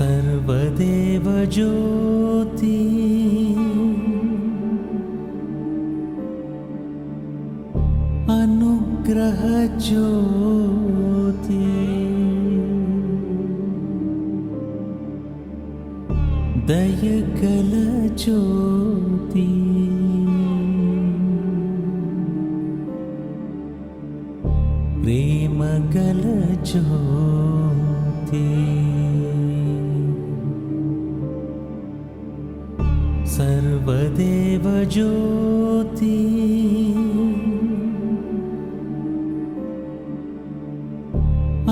सर्वदेव ज्योति अनुग्रह ज्योति दयगल ज्योति प्रेमगल ज्योति सर्वदेव ज्योति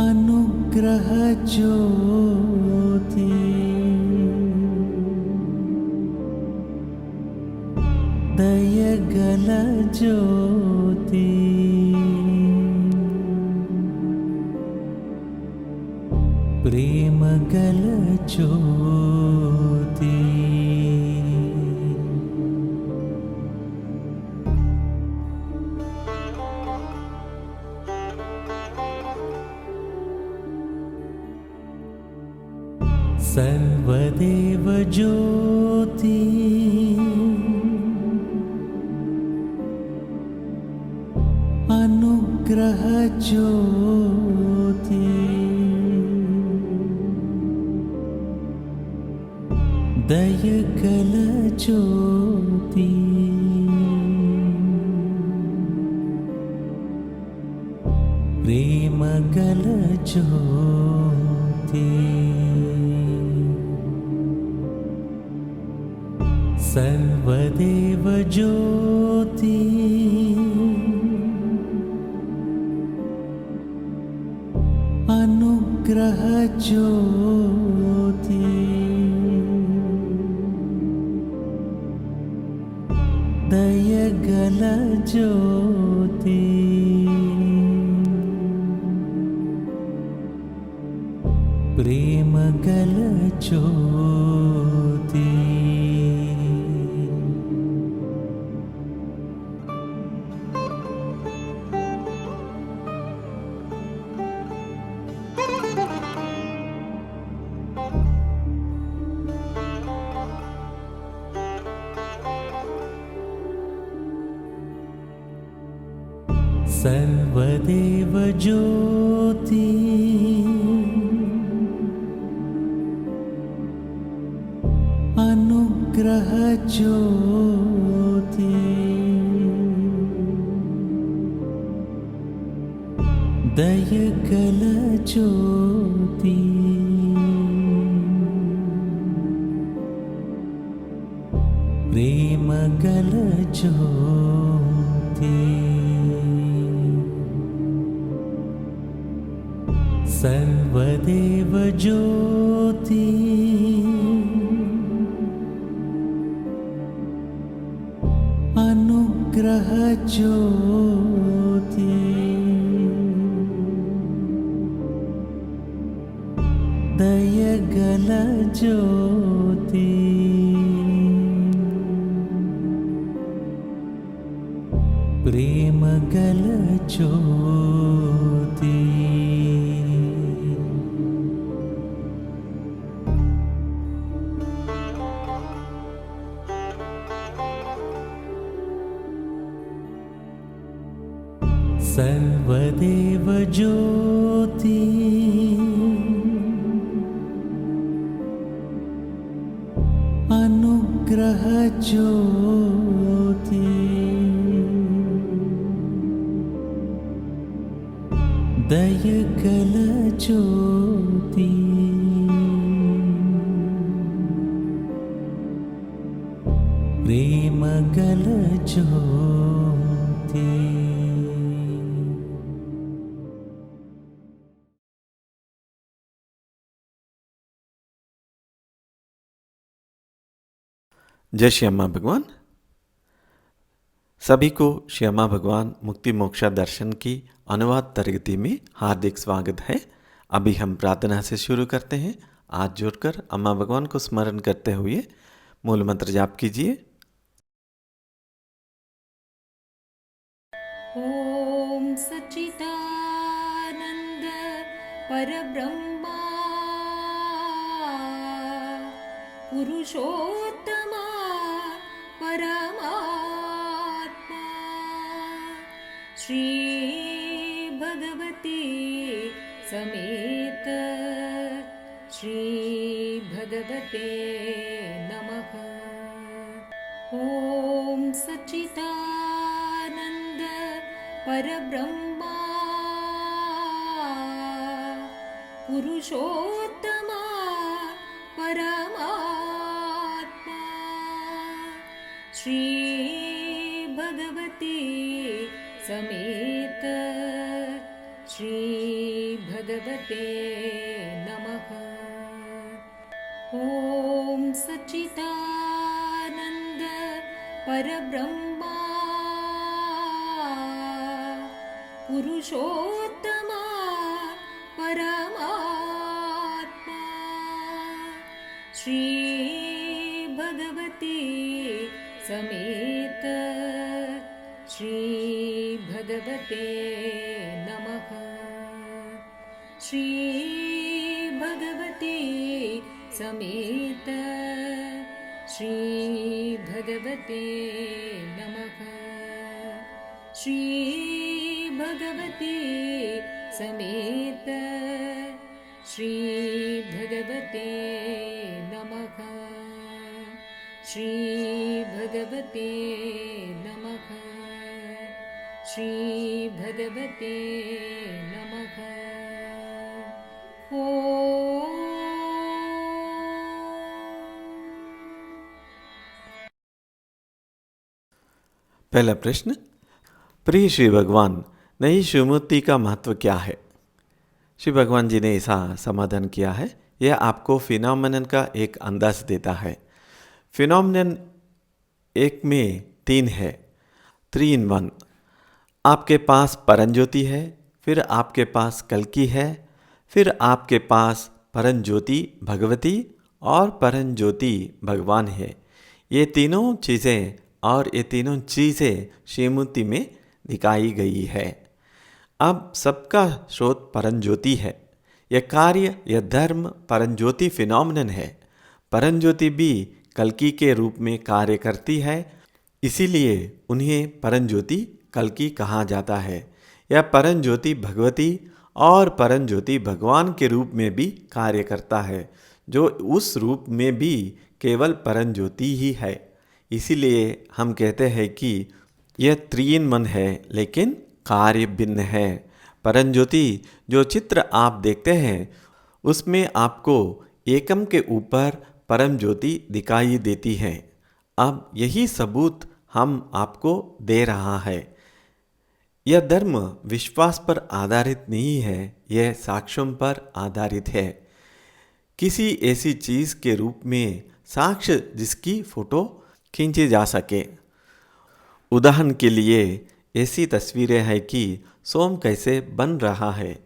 अनुग्रह ज्योति दयगल ज्योति प्रेमगल ज्योति सर्वदेव ज्योति अनुग्रह ज्योति दयगल ज्योति प्रेमगल ज्योति सर्वदेव ज्योति अनुग्रह ज्योति दयगल ज्योति प्रेमगल ज्योति सर्वदेव ज्योति अनुग्रह ज्योति दयगल ज्योति प्रेमगल ज्योति सर्वदेव ज्योति अनुग्रह ज्योति दयगल ज्योति प्रेमगल ज्योति सर्वदेव ज्योति अनुग्रह ज्योति दयगल ज्योति प्रेमगल ज्योति जय श्री अम्मा भगवान। सभी को श्री अम्मा भगवान मुक्ति मोक्षा दर्शन की अनुवाद तरगति में हार्दिक स्वागत है। अभी हम प्रार्थना से शुरू करते हैं। आज जुड़कर अम्मा भगवान को स्मरण करते हुए मूल मंत्र जाप कीजिए। ओम सच्चिदानंद परब्रह्माय पुरुषोत्तमा परमात्मा श्री भगवती समेत श्री भगवते नमः। ॐ सच्चिदानन्द परब्रह्मा पुरुषोत्तमा परमात्मा श्री भगवती समेत श्री भगवते नमः। ॐ सच्चिदानन्द परब्रह्मा पुरुषोत्तमा परमात्मा श्री भगवती समेत श्री भगवते नमः। श्री भगवती समेत श्री भगवते नमः। श्री भगवती समेत श्री भगवते नमः। श्री भगवते नमः। श्री भगवते नमः। पहला प्रश्न, प्रिय श्री भगवान, नई शिवमूर्ति का महत्व क्या है? श्री भगवान जी ने ऐसा समाधान किया है, यह आपको फिनोमेनन का एक अंदाज देता है। फिनोमेनन एक में तीन है, 3 in 1। आपके पास परंज्योति है, फिर आपके पास कल्कि है, फिर आपके पास परंज्योति भगवती और परंज्योति भगवान है। ये तीनों चीज़ें और ये तीनों चीज़ें शिवमूर्ति में दिखाई गई है। अब सबका स्रोत परंज्योति है। यह कार्य, यह धर्म परंज्योति फिनोमेनन है। परंज्योति भी कल्कि के रूप में कार्य करती है, इसीलिए उन्हें परंज्योति कल्कि कहा जाता है। यह परंज्योति भगवती और परंज्योति भगवान के रूप में भी कार्य करता है, जो उस रूप में भी केवल परंज्योति ही है। इसीलिए हम कहते हैं कि यह 3 in 1 है, लेकिन कार्य भिन्न है। परंज्योति जो चित्र आप देखते हैं उसमें आपको एकम के ऊपर परम ज्योति दिखाई देती है। अब यही सबूत हम आपको दे रहा है। यह धर्म विश्वास पर आधारित नहीं है, यह साक्ष्यों पर आधारित है। किसी ऐसी चीज़ के रूप में साक्ष्य जिसकी फोटो खींची जा सके। उदाहरण के लिए ऐसी तस्वीरें हैं कि सोम कैसे बन रहा है,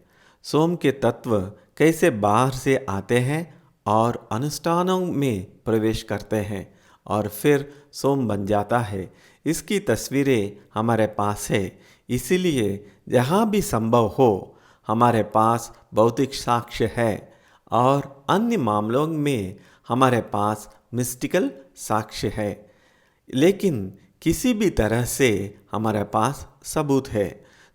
सोम के तत्व कैसे बाहर से आते हैं और अनुष्ठानों में प्रवेश करते हैं और फिर सोम बन जाता है। इसकी तस्वीरें हमारे पास है। इसीलिए जहाँ भी संभव हो हमारे पास भौतिक साक्ष्य है और अन्य मामलों में हमारे पास मिस्टिकल साक्ष्य है, लेकिन किसी भी तरह से हमारे पास सबूत है।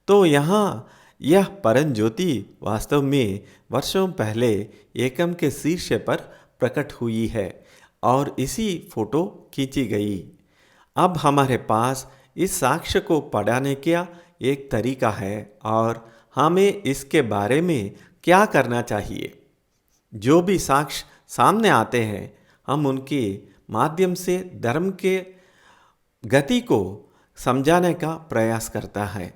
तो यहाँ यह परम ज्योति वास्तव में वर्षों पहले एकम के शीर्ष पर प्रकट हुई है और इसी फोटो खींची गई। अब हमारे पास इस साक्ष्य को पढ़ाने का एक तरीका है और हमें इसके बारे में क्या करना चाहिए। जो भी साक्ष्य सामने आते हैं हम उनके माध्यम से धर्म के गति को समझाने का प्रयास करता है।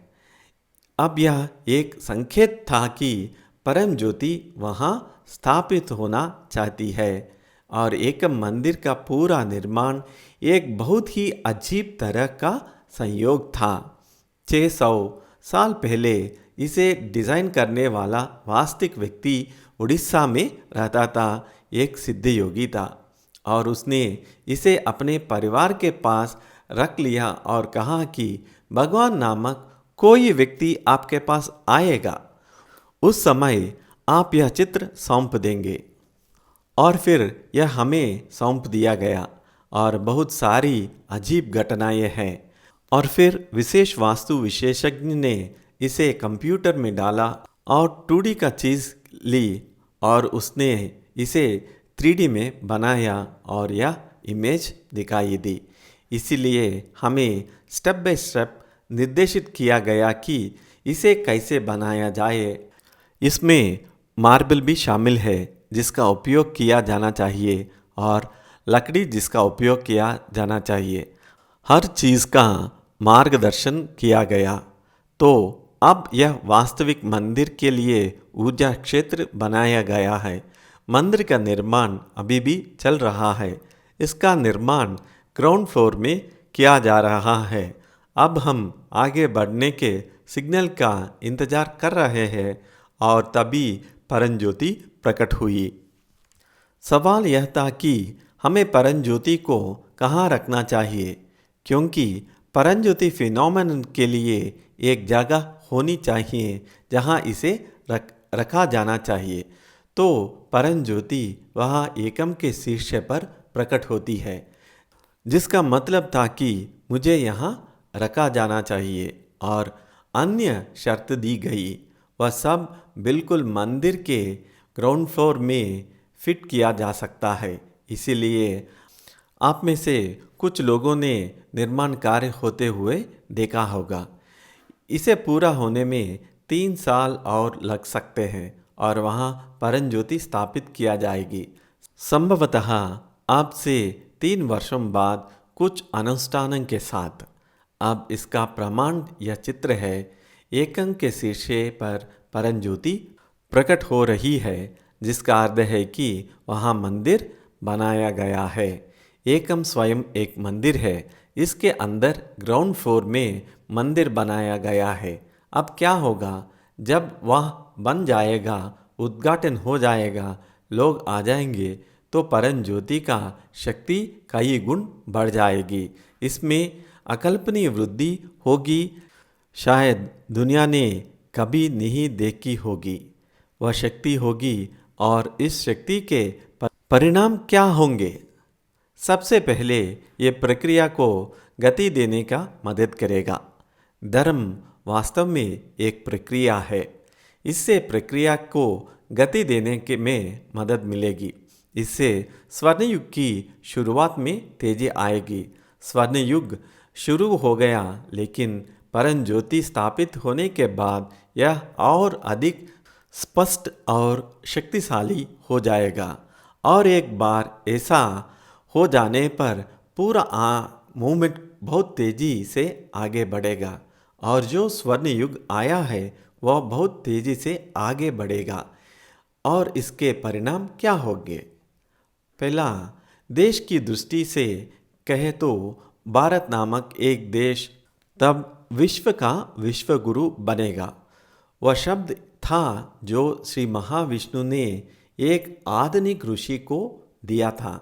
अब यह एक संकेत था कि परम ज्योति वहाँ स्थापित होना चाहती है और एक मंदिर का पूरा निर्माण एक बहुत ही अजीब तरह का संयोग था। 600 साल पहले इसे डिज़ाइन करने वाला वास्तविक व्यक्ति उड़ीसा में रहता था, एक सिद्ध योगी था और उसने इसे अपने परिवार के पास रख लिया और कहा कि भगवान नामक कोई व्यक्ति आपके पास आएगा, उस समय आप यह चित्र सौंप देंगे। और फिर यह हमें सौंप दिया गया और बहुत सारी अजीब घटनाएं हैं। और फिर विशेष वास्तु विशेषज्ञ ने इसे कंप्यूटर में डाला और 2D का चीज़ ली और उसने इसे 3D में बनाया और यह इमेज दिखाई दी। इसीलिए हमें स्टेप बाय स्टेप निर्देशित किया गया कि इसे कैसे बनाया जाए। इसमें मार्बल भी शामिल है जिसका उपयोग किया जाना चाहिए और लकड़ी जिसका उपयोग किया जाना चाहिए। हर चीज़ का मार्गदर्शन किया गया। तो अब यह वास्तविक मंदिर के लिए ऊर्जा क्षेत्र बनाया गया है। मंदिर का निर्माण अभी भी चल रहा है। इसका निर्माण ग्राउंड फ्लोर में किया जा रहा है। अब हम आगे बढ़ने के सिग्नल का इंतज़ार कर रहे हैं और तभी परंज्योति प्रकट हुई। सवाल यह था कि हमें परंज्योति को कहाँ रखना चाहिए, क्योंकि परंज्योति फिनोमेनन के लिए एक जगह होनी चाहिए जहाँ इसे रखा जाना चाहिए। तो परंज्योति वहाँ एकम के शीर्ष पर प्रकट होती है, जिसका मतलब था कि मुझे यहाँ रखा जाना चाहिए और अन्य शर्त दी गई। वह सब बिल्कुल मंदिर के ग्राउंड फ्लोर में फिट किया जा सकता है। इसीलिए आप में से कुछ लोगों ने निर्माण कार्य होते हुए देखा होगा। इसे पूरा होने में 3 साल और लग सकते हैं और वहाँ परंज्योति स्थापित किया जाएगी। संभवतः अब से 3 वर्षों बाद कुछ अनुष्ठानों के साथ। अब इसका प्रमाण यह चित्र है। एकम के शीर्ष पर परंज्योति प्रकट हो रही है, जिसका अर्थ है कि वहाँ मंदिर बनाया गया है। एकम स्वयं एक मंदिर है। इसके अंदर ग्राउंड फ्लोर में मंदिर बनाया गया है। अब क्या होगा जब वह बन जाएगा, उद्घाटन हो जाएगा, लोग आ जाएंगे, तो परंज्योति का शक्ति कई गुण बढ़ जाएगी। इसमें अकल्पनीय वृद्धि होगी, शायद दुनिया ने कभी नहीं देखी होगी। वह शक्ति होगी और इस शक्ति के परिणाम क्या होंगे? सबसे पहले ये प्रक्रिया को गति देने का मदद करेगा। धर्म वास्तव में एक प्रक्रिया है। इससे प्रक्रिया को गति देने के में मदद मिलेगी। इससे स्वर्ण युग की शुरुआत में तेजी आएगी। स्वर्ण युग शुरू हो गया, लेकिन परंज्योति स्थापित होने के बाद यह और अधिक स्पष्ट और शक्तिशाली हो जाएगा। और एक बार ऐसा हो जाने पर पूरा मूवमेंट बहुत तेज़ी से आगे बढ़ेगा और जो स्वर्ण युग आया है वह बहुत तेज़ी से आगे बढ़ेगा। और इसके परिणाम क्या होंगे? पहला, देश की दृष्टि से कहे तो भारत नामक एक देश तब विश्व का विश्व गुरु बनेगा। वह शब्द था जो श्री महाविष्णु ने एक आधुनिक ऋषि को दिया था।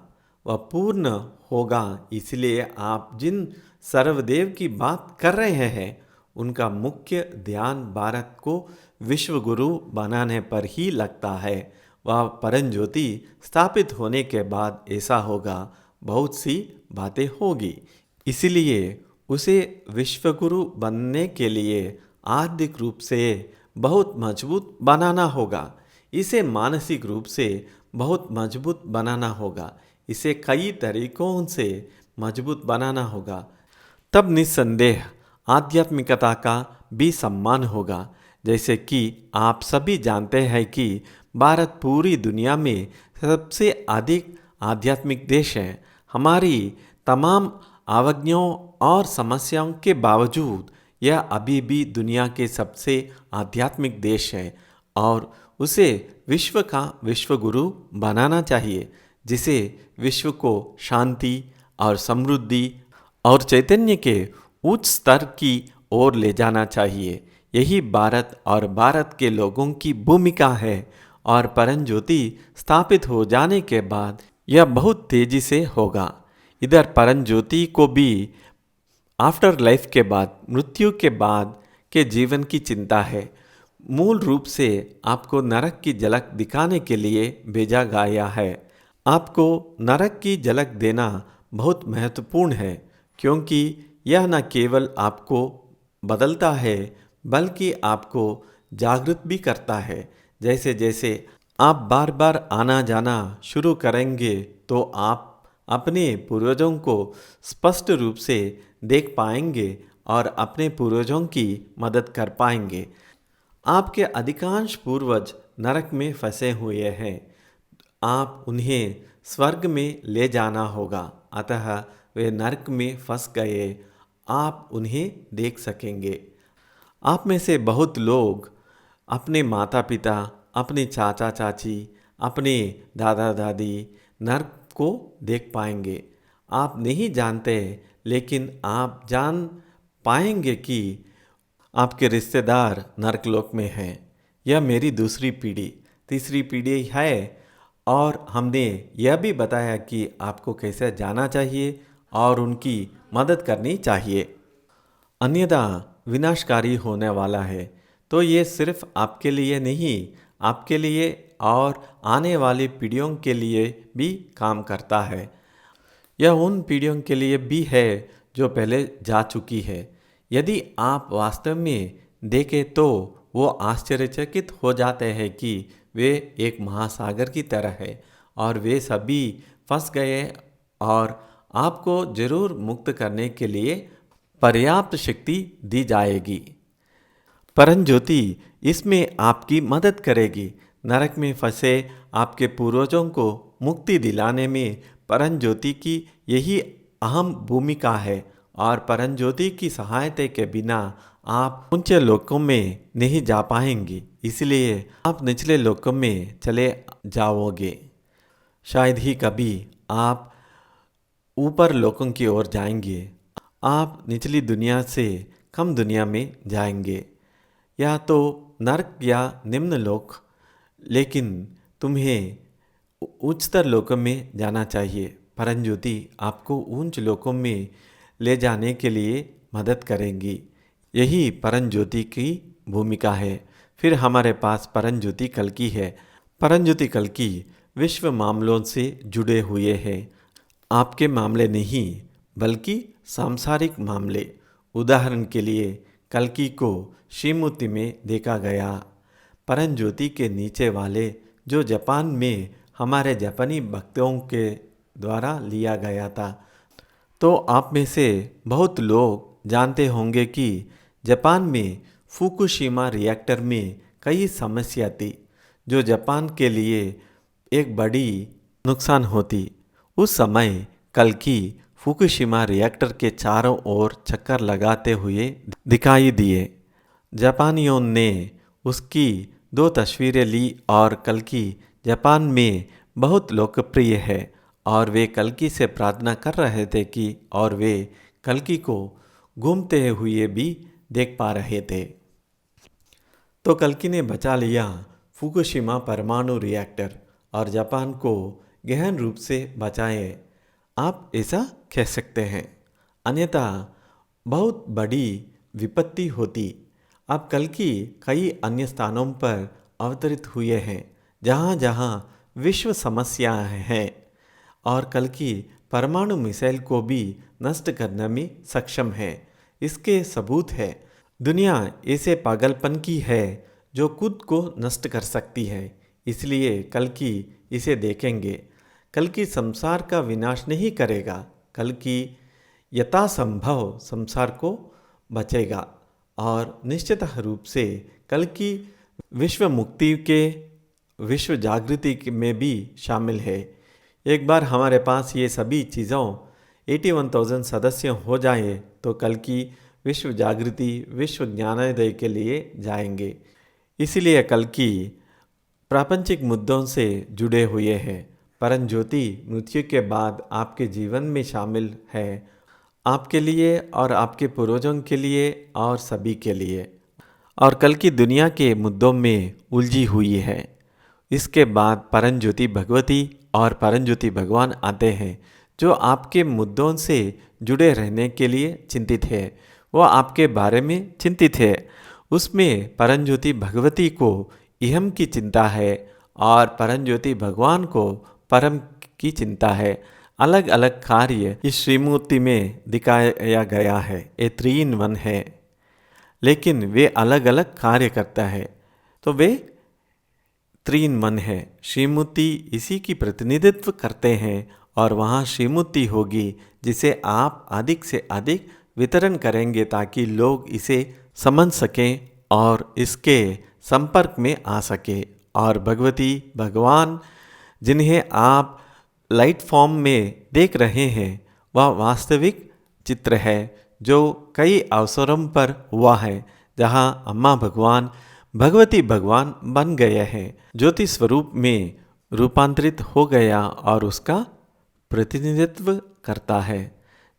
वह पूर्ण होगा। इसलिए आप जिन सर्वदेव की बात कर रहे हैं उनका मुख्य ध्यान भारत को विश्व गुरु बनाने पर ही लगता है। वह परंज्योति स्थापित होने के बाद ऐसा होगा, बहुत सी बातें होगी। इसलिए उसे विश्वगुरु बनने के लिए आर्थिक रूप से बहुत मजबूत बनाना होगा। इसे मानसिक रूप से बहुत मजबूत बनाना होगा। इसे कई तरीकों से मजबूत बनाना होगा। तब निस्संदेह आध्यात्मिकता का भी सम्मान होगा। जैसे कि आप सभी जानते हैं कि भारत पूरी दुनिया में सबसे अधिक आध्यात्मिक देश है। हमारी तमाम अवज्ञाओं और समस्याओं के बावजूद यह अभी भी दुनिया के सबसे आध्यात्मिक देश है और उसे विश्व का विश्वगुरु बनाना चाहिए, जिसे विश्व को शांति और समृद्धि और चैतन्य के उच्च स्तर की ओर ले जाना चाहिए। यही भारत और भारत के लोगों की भूमिका है। और परंज्योति स्थापित हो जाने के बाद यह बहुत तेजी से होगा। इधर परंज्योति को भी आफ्टर लाइफ के बाद, मृत्यु के बाद के जीवन की चिंता है। मूल रूप से आपको नरक की झलक दिखाने के लिए भेजा गया है। आपको नरक की झलक देना बहुत महत्वपूर्ण है, क्योंकि यह न केवल आपको बदलता है बल्कि आपको जागृत भी करता है। जैसे जैसे आप बार बार आना जाना शुरू करेंगे तो आप अपने पूर्वजों को स्पष्ट रूप से देख पाएंगे और अपने पूर्वजों की मदद कर पाएंगे। आपके अधिकांश पूर्वज नरक में फंसे हुए हैं, आप उन्हें स्वर्ग में ले जाना होगा, अतः वे नरक में फंस गए, आप उन्हें देख सकेंगे। आप में से बहुत लोग अपने माता पिता, अपने चाचा चाची, अपने दादा दादी नरक को देख पाएंगे। आप नहीं जानते, लेकिन आप जान पाएंगे कि आपके रिश्तेदार नरकलोक में हैं। यह मेरी दूसरी पीढ़ी, तीसरी पीढ़ी है, और हमने यह भी बताया कि आपको कैसे जाना चाहिए और उनकी मदद करनी चाहिए, अन्यथा विनाशकारी होने वाला है। तो ये सिर्फ आपके लिए नहीं, आपके लिए और आने वाली पीढ़ियों के लिए भी काम करता है। यह उन पीढ़ियों के लिए भी है जो पहले जा चुकी है। यदि आप वास्तव में देखें तो वो आश्चर्यचकित हो जाते हैं कि वे एक महासागर की तरह है और वे सभी फंस गए और आपको जरूर मुक्त करने के लिए पर्याप्त शक्ति दी जाएगी। परम ज्योति इसमें आपकी मदद करेगी। नरक में फंसे आपके पूर्वजों को मुक्ति दिलाने में परम ज्योति की यही अहम भूमिका है, और परम ज्योति की सहायता के बिना आप ऊंचे लोकों में नहीं जा पाएंगे, इसलिए आप निचले लोकों में चले जाओगे। शायद ही कभी आप ऊपर लोकों की ओर जाएंगे, आप निचली दुनिया से कम दुनिया में जाएंगे, या तो नरक या निम्न लोक, लेकिन तुम्हें उच्चतर लोकों में जाना चाहिए। परम ज्योति आपको ऊंच लोकों में ले जाने के लिए मदद करेंगी। यही परम ज्योति की भूमिका है। फिर हमारे पास परम ज्योति कल्कि है। परम ज्योति कल्कि विश्व मामलों से जुड़े हुए हैं, आपके मामले नहीं बल्कि सांसारिक मामले। उदाहरण के लिए कल्कि को श्रीमूर्ति में देखा गया। परम ज्योति के नीचे वाले जो जापान में हमारे जापानी भक्तों के द्वारा लिया गया था। तो आप में से बहुत लोग जानते होंगे कि जापान में फुकुशिमा रिएक्टर में कई समस्या थी, जो जापान के लिए एक बड़ी नुकसान होती। उस समय कल्कि फुकुशिमा रिएक्टर के चारों ओर चक्कर लगाते हुए दिखाई दिए। जापानियों ने उसकी 2 तस्वीरें ली और कल्कि जापान में बहुत लोकप्रिय है, और वे कल्कि से प्रार्थना कर रहे थे कि और वे कल्कि को घूमते हुए भी देख पा रहे थे। तो कल्कि ने बचा लिया फुकुशिमा परमाणु रिएक्टर और जापान को गहन रूप से बचाए, आप ऐसा कह सकते हैं, अन्यथा बहुत बड़ी विपत्ति होती। अब कल्कि कई अन्य स्थानों पर अवतरित हुए हैं जहाँ जहाँ विश्व समस्याएं हैं, और कल्कि परमाणु मिसाइल को भी नष्ट करने में सक्षम है। इसके सबूत है। दुनिया ऐसे पागलपन की है जो खुद को नष्ट कर सकती है, इसलिए कल्कि इसे देखेंगे। कल्कि संसार का विनाश नहीं करेगा, कल्कि यथासंभव संसार को बचेगा, और निश्चित रूप से कल्कि विश्व मुक्ति के विश्व जागृति में भी शामिल है। एक बार हमारे पास ये सभी चीज़ों 81,000 सदस्य हो जाए तो कल्कि विश्व जागृति विश्व ज्ञानोदय के लिए जाएंगे। इसीलिए कल्कि प्रापंचिक मुद्दों से जुड़े हुए हैं। परम ज्योति मृत्यु के बाद आपके जीवन में शामिल है, आपके लिए और आपके पूर्वजों के लिए और सभी के लिए। और कल्कि दुनिया के मुद्दों में उलझी हुई है। इसके बाद परम ज्योति भगवती और परम ज्योति भगवान आते हैं, जो आपके मुद्दों से जुड़े रहने के लिए चिंतित है। वो आपके बारे में चिंतित है। उसमें परम ज्योति भगवती को इहम की चिंता है और परम ज्योति भगवान को परम की चिंता है। अलग अलग कार्य इस श्रीमूर्ति में दिखाया गया है। ये 3 in 1 है, लेकिन वे अलग अलग कार्य करता है, तो वे 3 in 1 है। श्रीमूर्ति इसी की प्रतिनिधित्व करते हैं और वहाँ श्रीमूर्ति होगी जिसे आप अधिक से अधिक वितरण करेंगे ताकि लोग इसे समझ सकें और इसके संपर्क में आ सके। और भगवती भगवान जिन्हें आप लाइट फॉर्म में देख रहे हैं वह वास्तविक चित्र है जो कई अवसरों पर हुआ है जहाँ अम्मा भगवान भगवती भगवान बन गए हैं, ज्योति स्वरूप में रूपांतरित हो गया और उसका प्रतिनिधित्व करता है।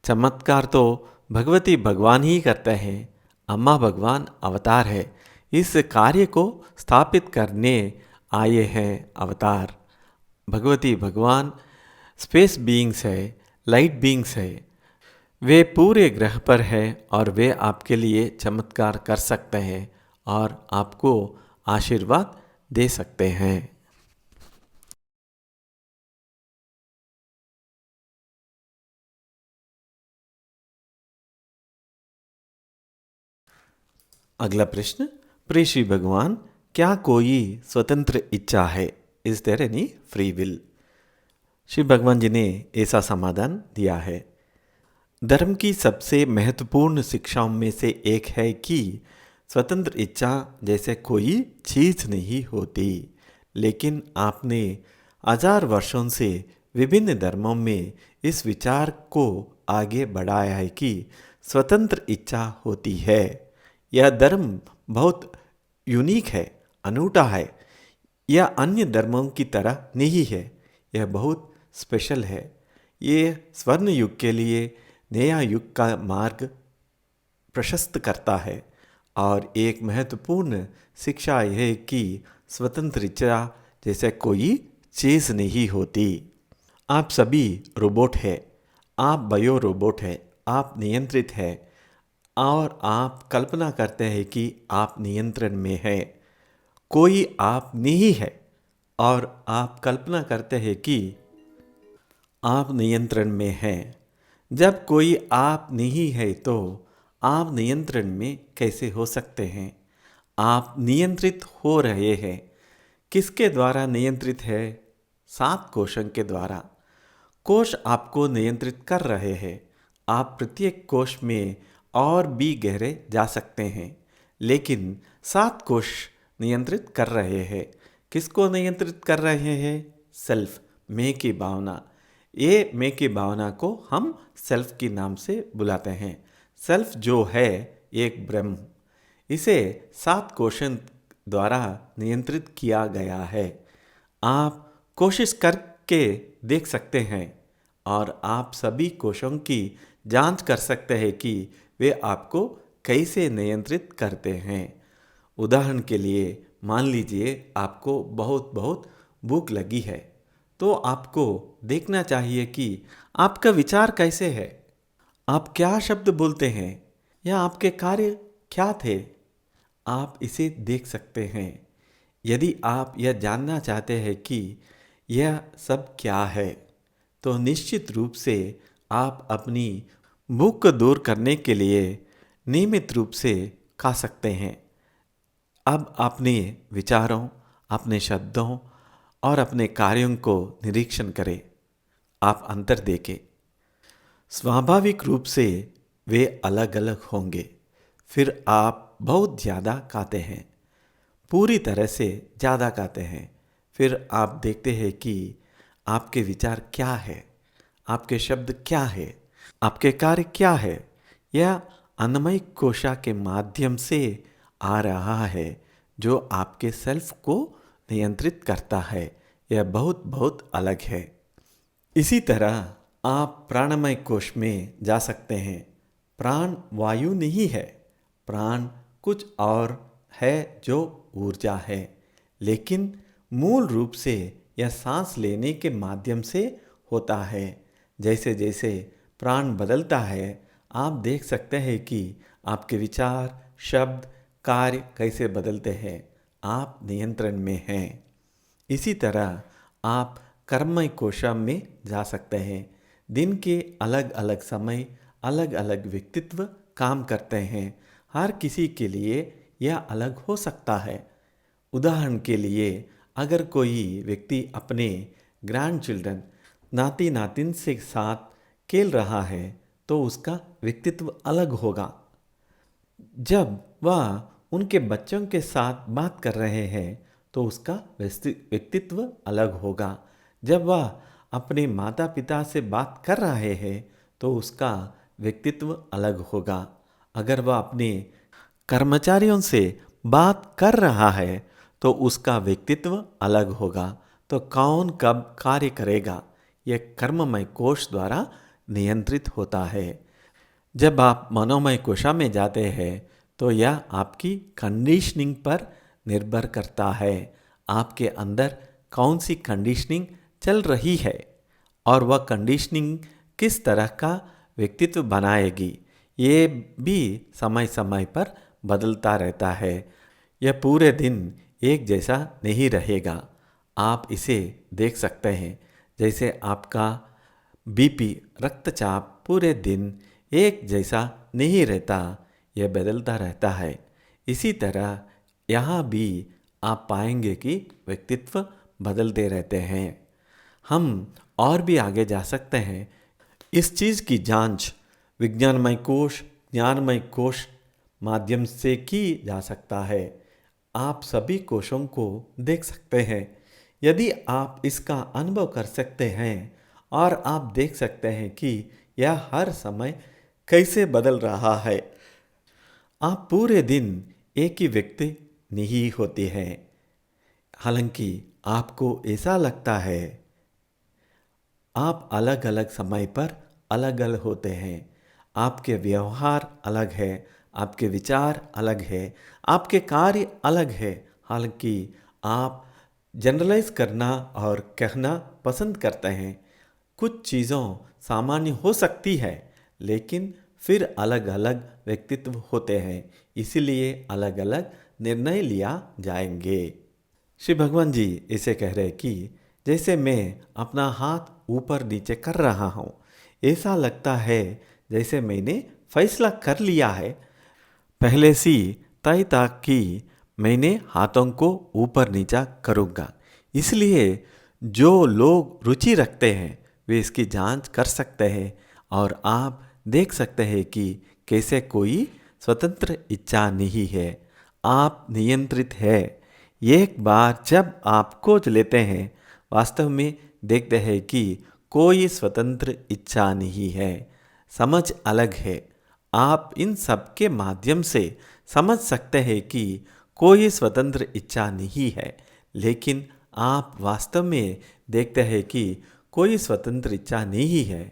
चमत्कार तो भगवती भगवान ही करते हैं, अम्मा भगवान अवतार है। इस कार्य को स्थापित करने आए हैं अवतार। भगवती भगवान स्पेस बीइंग्स है, लाइट बीइंग्स है। वे पूरे ग्रह पर है और वे आपके लिए चमत्कार कर सकते हैं और आपको आशीर्वाद दे सकते हैं। अगला प्रश्न, प्रिय श्री भगवान, क्या कोई स्वतंत्र इच्छा है? Is there any free will? Shri Bhagwan ji ने ऐसा समाधान दिया है। धर्म की सबसे महत्वपूर्ण शिक्षाओं में से एक है कि स्वतंत्र इच्छा जैसे कोई चीज नहीं होती, लेकिन आपने 1000 वर्षों से विभिन्न धर्मों में इस विचार को आगे बढ़ाया है कि स्वतंत्र इच्छा होती है। यह धर्म बहुत यूनिक है, अनूठा है। यह अन्य धर्मों की तरह नहीं है, यह बहुत स्पेशल है। ये स्वर्ण युग के लिए नया युग का मार्ग प्रशस्त करता है। और एक महत्वपूर्ण शिक्षा यह है कि स्वतंत्र इच्छा जैसे कोई चीज़ नहीं होती। आप सभी रोबोट है, आप बायो रोबोट है, आप नियंत्रित है और आप कल्पना करते हैं कि आप नियंत्रण में है। कोई आप नहीं है और आप कल्पना करते हैं कि आप नियंत्रण में हैं। जब कोई आप नहीं है तो आप नियंत्रण में कैसे हो सकते हैं? आप नियंत्रित हो रहे हैं। किसके द्वारा नियंत्रित है? 7 कोशों के द्वारा। कोश आपको नियंत्रित कर रहे हैं। आप प्रत्येक कोश में और भी गहरे जा सकते हैं, लेकिन 7 कोश नियंत्रित कर रहे हैं। किसको नियंत्रित कर रहे हैं? सेल्फ, मैं की भावना। ये मैं की भावना को हम सेल्फ के नाम से बुलाते हैं। सेल्फ जो है एक ब्रह्म, इसे 7 कोशों द्वारा नियंत्रित किया गया है। आप कोशिश करके देख सकते हैं और आप सभी कोशों की जांच कर सकते हैं कि वे आपको कैसे नियंत्रित करते हैं। उदाहरण के लिए मान लीजिए आपको बहुत बहुत भूख लगी है, तो आपको देखना चाहिए कि आपका विचार कैसे है, आप क्या शब्द बोलते हैं या आपके कार्य क्या थे। आप इसे देख सकते हैं। यदि आप यह जानना चाहते हैं कि यह सब क्या है, तो निश्चित रूप से आप अपनी भूख को दूर करने के लिए नियमित रूप से खा सकते हैं। अब अपने विचारों, अपने शब्दों और अपने कार्यों को निरीक्षण करें। आप अंतर देखें। स्वाभाविक रूप से वे अलग अलग होंगे। फिर आप बहुत ज़्यादा खाते हैं, पूरी तरह से ज़्यादा खाते हैं। फिर आप देखते हैं कि आपके विचार क्या है, आपके शब्द क्या है, आपके कार्य क्या है। यह अन्नमय कोशा के माध्यम से आ रहा है जो आपके सेल्फ को नियंत्रित करता है। यह बहुत बहुत अलग है। इसी तरह आप प्राणमय कोश में जा सकते हैं। प्राण वायु नहीं है, प्राण कुछ और है जो ऊर्जा है, लेकिन मूल रूप से यह सांस लेने के माध्यम से होता है। जैसे जैसे प्राण बदलता है, आप देख सकते हैं कि आपके विचार, शब्द, कार्य कैसे बदलते हैं। आप नियंत्रण में हैं। इसी तरह आप कर्ममय कोशम में जा सकते हैं। दिन के अलग अलग समय अलग अलग व्यक्तित्व काम करते हैं। हर किसी के लिए यह अलग हो सकता है। उदाहरण के लिए अगर कोई व्यक्ति अपने ग्रैंड चिल्ड्रन नाती नातिन से साथ खेल रहा है तो उसका व्यक्तित्व अलग होगा। जब वह उनके बच्चों के साथ बात कर रहे हैं तो उसका व्यक्तित्व अलग होगा। जब वह अपने माता पिता से बात कर रहे हैं तो उसका व्यक्तित्व अलग होगा। अगर वह अपने कर्मचारियों से बात कर रहा है तो उसका व्यक्तित्व अलग होगा। तो कौन कब कार्य करेगा यह कर्ममय कोश द्वारा नियंत्रित होता है। जब आप मनोमय कोशा में जाते हैं तो यह आपकी कंडीशनिंग पर निर्भर करता है। आपके अंदर कौन सी कंडीशनिंग चल रही है और वह कंडीशनिंग किस तरह का व्यक्तित्व बनाएगी, ये भी समय समय पर बदलता रहता है। यह पूरे दिन एक जैसा नहीं रहेगा। आप इसे देख सकते हैं जैसे आपका बीपी रक्तचाप पूरे दिन एक जैसा नहीं रहता, यह बदलता रहता है। इसी तरह यहाँ भी आप पाएंगे कि व्यक्तित्व बदलते रहते हैं। हम और भी आगे जा सकते हैं। इस चीज़ की जांच विज्ञानमय कोश ज्ञानमय कोश माध्यम से की जा सकता है। आप सभी कोशों को देख सकते हैं। यदि आप इसका अनुभव कर सकते हैं और आप देख सकते हैं कि यह हर समय कैसे बदल रहा है। आप पूरे दिन एक ही व्यक्ति नहीं होते हैं। हालांकि आपको ऐसा लगता है आप अलग अलग समय पर अलग अलग होते हैं। आपके व्यवहार अलग है, आपके विचार अलग है, आपके कार्य अलग है। हालांकि आप जनरलाइज करना और कहना पसंद करते हैं। कुछ चीज़ों सामान्य हो सकती है लेकिन फिर अलग अलग व्यक्तित्व होते हैं, इसीलिए अलग अलग निर्णय लिया जाएंगे। श्री भगवान जी इसे कह रहे कि जैसे मैं अपना हाथ ऊपर नीचे कर रहा हूँ, ऐसा लगता है जैसे मैंने फैसला कर लिया है पहले से तय तक कि मैंने हाथों को ऊपर नीचा करूँगा। इसलिए जो लोग रुचि रखते हैं वे इसकी जांच कर सकते हैं और आप देख सकते हैं कि कैसे कोई स्वतंत्र इच्छा नहीं है, आप नियंत्रित है। एक बार जब आप खोज लेते हैं वास्तव में देखते हैं कि कोई स्वतंत्र इच्छा नहीं है, समझ अलग है। आप इन सब के माध्यम से समझ सकते हैं कि कोई स्वतंत्र इच्छा नहीं है, लेकिन आप वास्तव में देखते हैं कि कोई स्वतंत्र इच्छा नहीं है।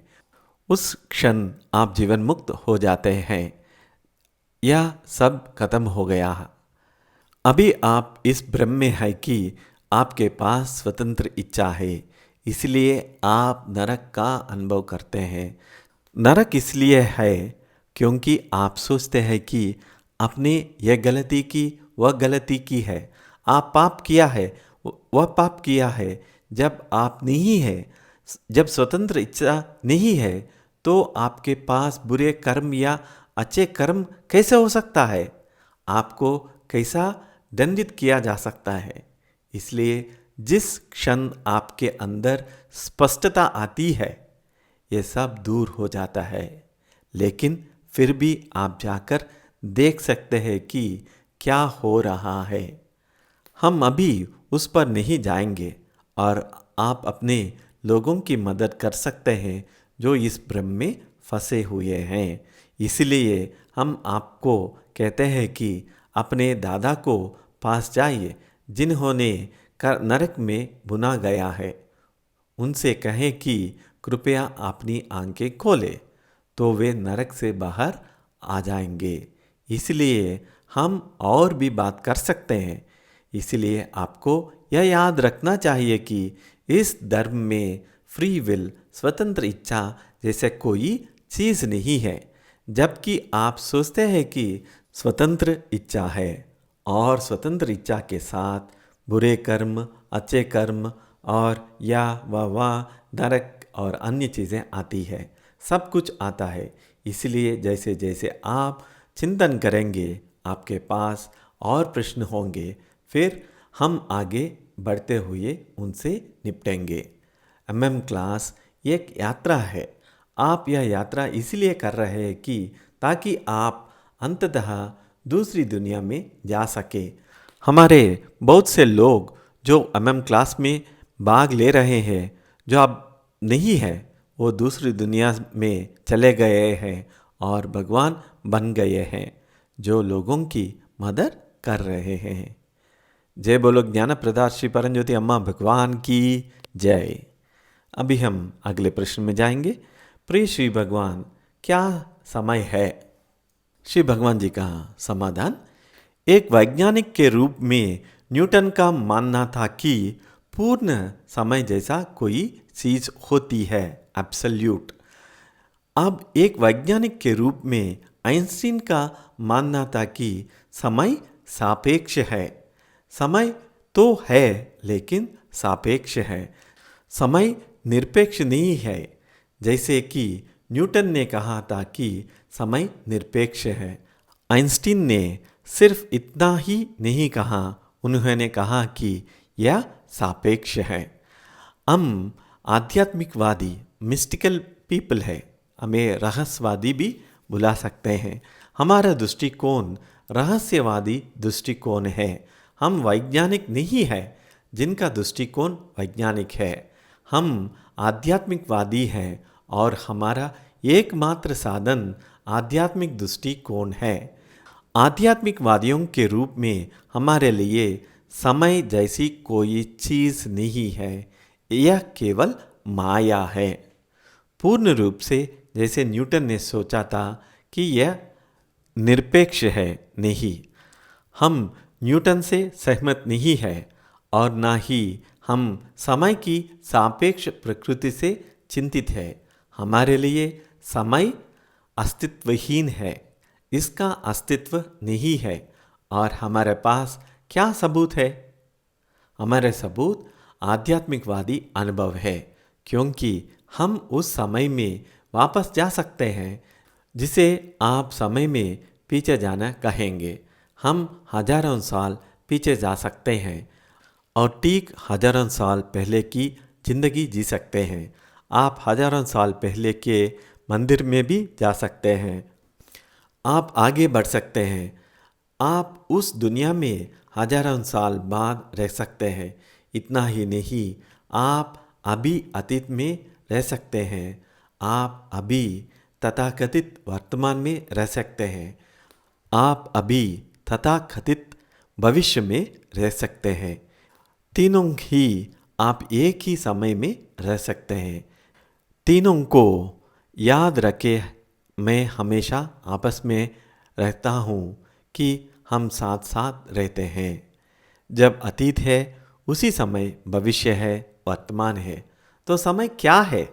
उस क्षण आप जीवन मुक्त हो जाते हैं। यह सब खत्म हो गया। अभी आप इस भ्रम में है कि आपके पास स्वतंत्र इच्छा है, इसलिए आप नरक का अनुभव करते हैं। नरक इसलिए है क्योंकि आप सोचते हैं कि आपने यह गलती की, वह गलती की है, आप पाप किया है, वह पाप किया है। जब आप नहीं है, जब स्वतंत्र इच्छा नहीं है तो आपके पास बुरे कर्म या अच्छे कर्म कैसे हो सकता है? आपको कैसा दंडित किया जा सकता है? इसलिए जिस क्षण आपके अंदर स्पष्टता आती है ये सब दूर हो जाता है। लेकिन फिर भी आप जाकर देख सकते हैं कि क्या हो रहा है। हम अभी उस पर नहीं जाएंगे और आप अपने लोगों की मदद कर सकते हैं जो इस भ्रम में फंसे हुए हैं। इसलिए हम आपको कहते हैं कि अपने दादा को पास जाइए जिन्होंने नरक में भुना गया है। उनसे कहें कि कृपया अपनी आंखें खोले तो वे नरक से बाहर आ जाएंगे। इसलिए हम और भी बात कर सकते हैं। इसलिए आपको यह याद रखना चाहिए कि इस धर्म में फ्री विल स्वतंत्र इच्छा जैसे कोई चीज़ नहीं है। जबकि आप सोचते हैं कि स्वतंत्र इच्छा है और स्वतंत्र इच्छा के साथ बुरे कर्म, अच्छे कर्म और या व नरक और अन्य चीज़ें आती है, सब कुछ आता है। इसलिए जैसे जैसे आप चिंतन करेंगे आपके पास और प्रश्न होंगे, फिर हम आगे बढ़ते हुए उनसे निपटेंगे। MM क्लास एक यात्रा है। आप यह यात्रा इसलिए कर रहे हैं कि ताकि आप अंततः दूसरी दुनिया में जा सके। हमारे बहुत से लोग जो MM क्लास में भाग ले रहे हैं, जो अब नहीं है, वो दूसरी दुनिया में चले गए हैं और भगवान बन गए हैं, जो लोगों की मदद कर रहे हैं। जय बोलो ज्ञानप्रदा श्री परमज्योति अम्मा भगवान की जय। अभी हम अगले प्रश्न में जाएंगे। प्रिय श्री भगवान, क्या समय है? श्री भगवान जी का समाधान, एक वैज्ञानिक के रूप में न्यूटन का मानना था कि पूर्ण समय जैसा कोई चीज होती है, एब्सोल्यूट। अब एक वैज्ञानिक के रूप में आइंस्टीन का मानना था कि समय सापेक्ष है। समय तो है लेकिन सापेक्ष है, समय निरपेक्ष नहीं है। जैसे कि न्यूटन ने कहा था कि समय निरपेक्ष है, आइंस्टीन ने सिर्फ इतना ही नहीं कहा, उन्होंने कहा कि यह सापेक्ष है। हम आध्यात्मिकवादी मिस्टिकल पीपल है, हमें रहस्यवादी भी बुला सकते हैं। हमारा दृष्टिकोण रहस्यवादी दृष्टिकोण है। हम वैज्ञानिक नहीं है जिनका दृष्टिकोण वैज्ञानिक है। हम आध्यात्मिकवादी हैं और हमारा एकमात्र साधन आध्यात्मिक दृष्टिकोण है। आध्यात्मिकवादियों के रूप में हमारे लिए समय जैसी कोई चीज़ नहीं है, यह केवल माया है। पूर्ण रूप से जैसे न्यूटन ने सोचा था कि यह निरपेक्ष है, नहीं। हम न्यूटन से सहमत नहीं है और ना ही हम समय की सापेक्ष प्रकृति से चिंतित है। हमारे लिए समय अस्तित्वहीन है, इसका अस्तित्व नहीं है। और हमारे पास क्या सबूत है? हमारे सबूत आध्यात्मिकवादी अनुभव है, क्योंकि हम उस समय में वापस जा सकते हैं जिसे आप समय में पीछे जाना कहेंगे। हम हजारों साल पीछे जा सकते हैं और ठीक हजारों साल पहले की जिंदगी जी सकते हैं। आप हजारों साल पहले के मंदिर में भी जा सकते हैं। आप आगे बढ़ सकते हैं। आप उस दुनिया में हजारों साल बाद रह सकते हैं। इतना ही नहीं, आप अभी अतीत में रह सकते हैं। आप अभी तथाकथित वर्तमान में रह सकते हैं। आप अभी तथाकथित भविष्य में रह सकते हैं। तीनों ही आप एक ही समय में रह सकते हैं। तीनों को याद रखे, मैं हमेशा आपस में रहता हूँ कि हम साथ साथ रहते हैं। जब अतीत है उसी समय भविष्य है, वर्तमान है। तो समय क्या है?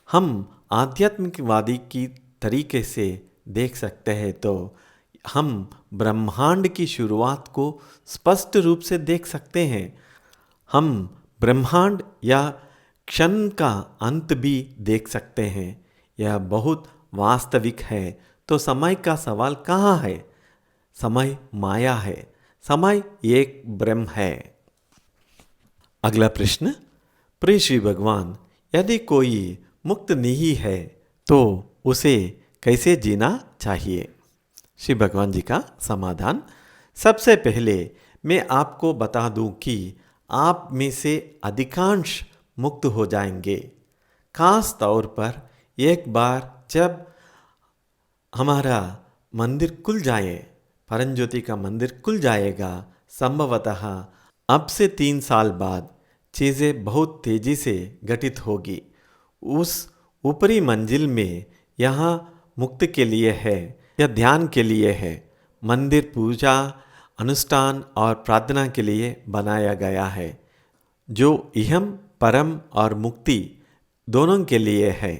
हम आध्यात्मिकवादी की तरीके से देख सकते हैं तो हम ब्रह्मांड की शुरुआत को स्पष्ट रूप से देख सकते हैं। हम ब्रह्मांड या क्षण का अंत भी देख सकते हैं। यह बहुत वास्तविक है। तो समय का सवाल कहाँ है? समय माया है, समय एक ब्रह्म है। अगला प्रश्न, प्रिय श्री भगवान, यदि कोई मुक्त नहीं है तो उसे कैसे जीना चाहिए? श्री भगवान जी का समाधान, सबसे पहले मैं आपको बता दूं कि आप में से अधिकांश मुक्त हो जाएंगे। खास तौर पर एक बार जब हमारा मंदिर खुल जाए, परमज्योति का मंदिर खुल जाएगा, संभवतः अब से 3 साल बाद चीज़ें बहुत तेज़ी से घटित होगी। उस ऊपरी मंजिल में यहाँ मुक्त के लिए है या ध्यान के लिए है। मंदिर पूजा, अनुष्ठान और प्रार्थना के लिए बनाया गया है, जो इहम परम और मुक्ति दोनों के लिए है।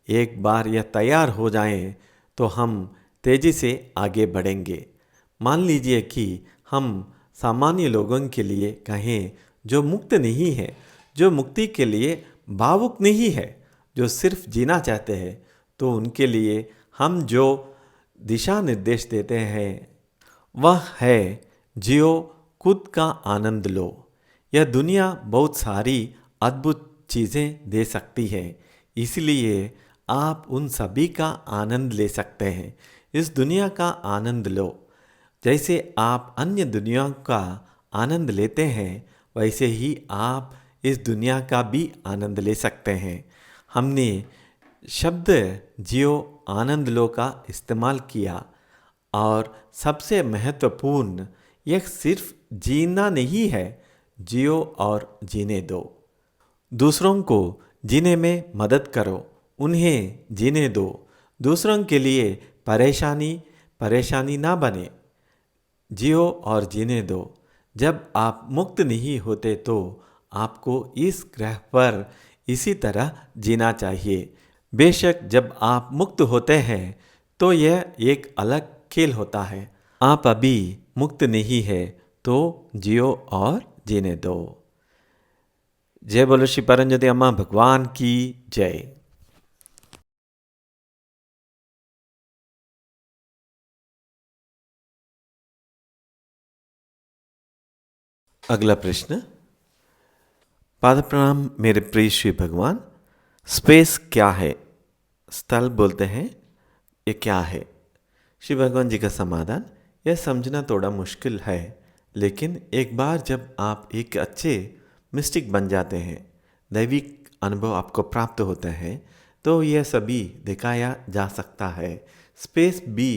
एक बार यह तैयार हो जाए तो हम तेज़ी से आगे बढ़ेंगे। मान लीजिए कि हम सामान्य लोगों के लिए कहें जो मुक्त नहीं है, जो मुक्ति के लिए भावुक नहीं है, जो सिर्फ जीना चाहते हैं, तो उनके लिए हम जो दिशा निर्देश देते हैं वह है जियो, खुद का आनंद लो। यह दुनिया बहुत सारी अद्भुत चीज़ें दे सकती है, इसलिए आप उन सभी का आनंद ले सकते हैं। इस दुनिया का आनंद लो। जैसे आप अन्य दुनिया का आनंद लेते हैं, वैसे ही आप इस दुनिया का भी आनंद ले सकते हैं। हमने शब्द जियो, आनंद लो का इस्तेमाल किया, और सबसे महत्वपूर्ण यह सिर्फ जीना नहीं है, जियो और जीने दो। दूसरों को जीने में मदद करो, उन्हें जीने दो। दूसरों के लिए परेशानी ना बने। जियो और जीने दो। जब आप मुक्त नहीं होते तो आपको इस ग्रह पर इसी तरह जीना चाहिए। बेशक जब आप मुक्त होते हैं तो यह एक अलग खेल होता है। आप अभी मुक्त नहीं है तो जियो और जीने दो। जय बोलो श्री परंजोति अम्मा भगवान की जय। अगला प्रश्न। पाद प्रणाम मेरे प्रिय श्री भगवान। स्पेस क्या है? स्थल बोलते हैं, ये क्या है? श्री भगवान जी का समाधान, यह समझना थोड़ा मुश्किल है, लेकिन एक बार जब आप एक अच्छे मिस्टिक बन जाते हैं, दैविक अनुभव आपको प्राप्त होता है, तो यह सभी दिखाया जा सकता है। स्पेस भी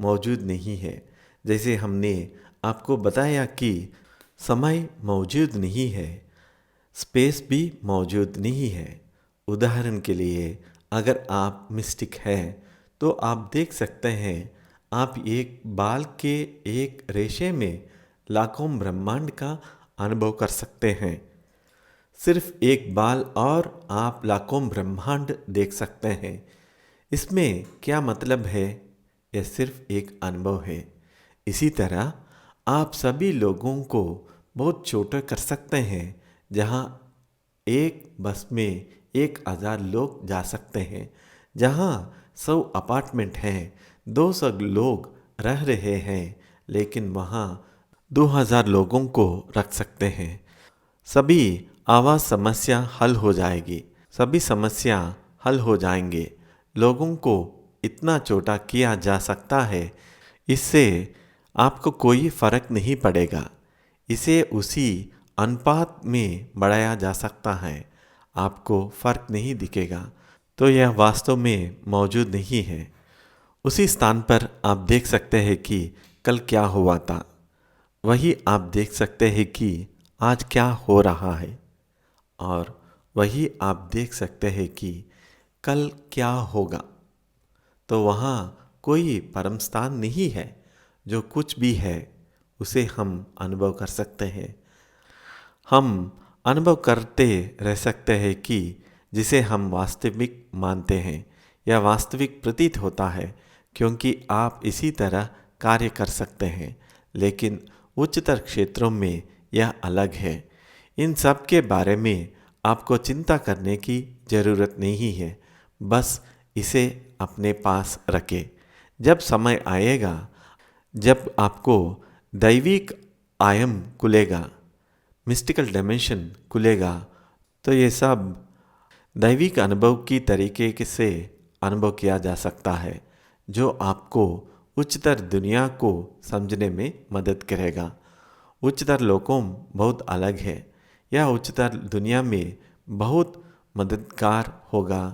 मौजूद नहीं है। जैसे हमने आपको बताया कि समय मौजूद नहीं है, स्पेस भी मौजूद नहीं है। उदाहरण के लिए अगर आप मिस्टिक हैं तो आप देख सकते हैं, आप एक बाल के एक रेशे में लाखों ब्रह्मांड का अनुभव कर सकते हैं। सिर्फ एक बाल और आप लाखों ब्रह्मांड देख सकते हैं। इसमें क्या मतलब है? यह सिर्फ एक अनुभव है। इसी तरह आप सभी लोगों को बहुत छोटा कर सकते हैं। जहाँ एक बस में 1000 लोग जा सकते हैं, जहाँ 100 अपार्टमेंट हैं, 200 लोग रह रहे हैं, लेकिन वहाँ 2000 लोगों को रख सकते हैं। सभी आवास समस्या हल हो जाएगी, सभी समस्या हल हो जाएंगे। लोगों को इतना छोटा किया जा सकता है, इससे आपको कोई फर्क नहीं पड़ेगा। इसे उसी अनुपात में बढ़ाया जा सकता है, आपको फर्क नहीं दिखेगा। तो यह वास्तव में मौजूद नहीं है। उसी स्थान पर आप देख सकते हैं कि कल क्या हुआ था, वही आप देख सकते हैं कि आज क्या हो रहा है, और वही आप देख सकते हैं कि कल क्या होगा। तो वहाँ कोई परम स्थान नहीं है। जो कुछ भी है उसे हम अनुभव कर सकते हैं। हम अनुभव करते रह सकते हैं कि जिसे हम वास्तविक मानते हैं, यह वास्तविक प्रतीत होता है, क्योंकि आप इसी तरह कार्य कर सकते हैं। लेकिन उच्चतर क्षेत्रों में यह अलग है। इन सब के बारे में आपको चिंता करने की ज़रूरत नहीं है। बस इसे अपने पास रखें। जब समय आएगा जब आपको दैविक आयाम खुलेगा, मिस्टिकल डायमेंशन खुलेगा, तो ये सब दैविक अनुभव की तरीके से अनुभव किया जा सकता है, जो आपको उच्चतर दुनिया को समझने में मदद करेगा। उच्चतर लोकों बहुत अलग है। यह उच्चतर दुनिया में बहुत मददगार होगा,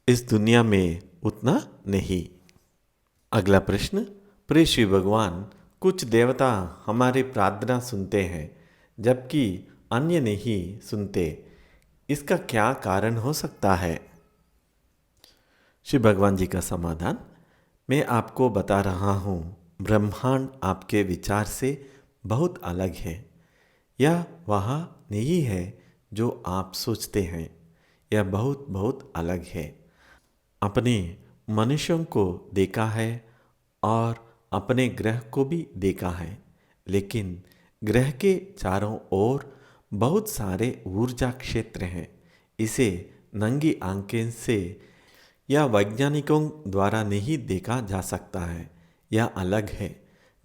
इस दुनिया में उतना नहीं। अगला प्रश्न। प्रिय श्री भगवान, कुछ देवता हमारी प्रार्थना सुनते हैं जबकि अन्य नहीं सुनते, इसका क्या कारण हो सकता है? श्री भगवान जी का समाधान, मैं आपको बता रहा हूँ, ब्रह्मांड आपके विचार से बहुत अलग है। यह वहाँ नहीं है जो आप सोचते हैं। यह बहुत बहुत अलग है। अपने मनुष्यों को देखा है और अपने ग्रह को भी देखा है, लेकिन ग्रह के चारों ओर बहुत सारे ऊर्जा क्षेत्र हैं। इसे नंगी आंखें से या वैज्ञानिकों द्वारा नहीं देखा जा सकता है। यह अलग है,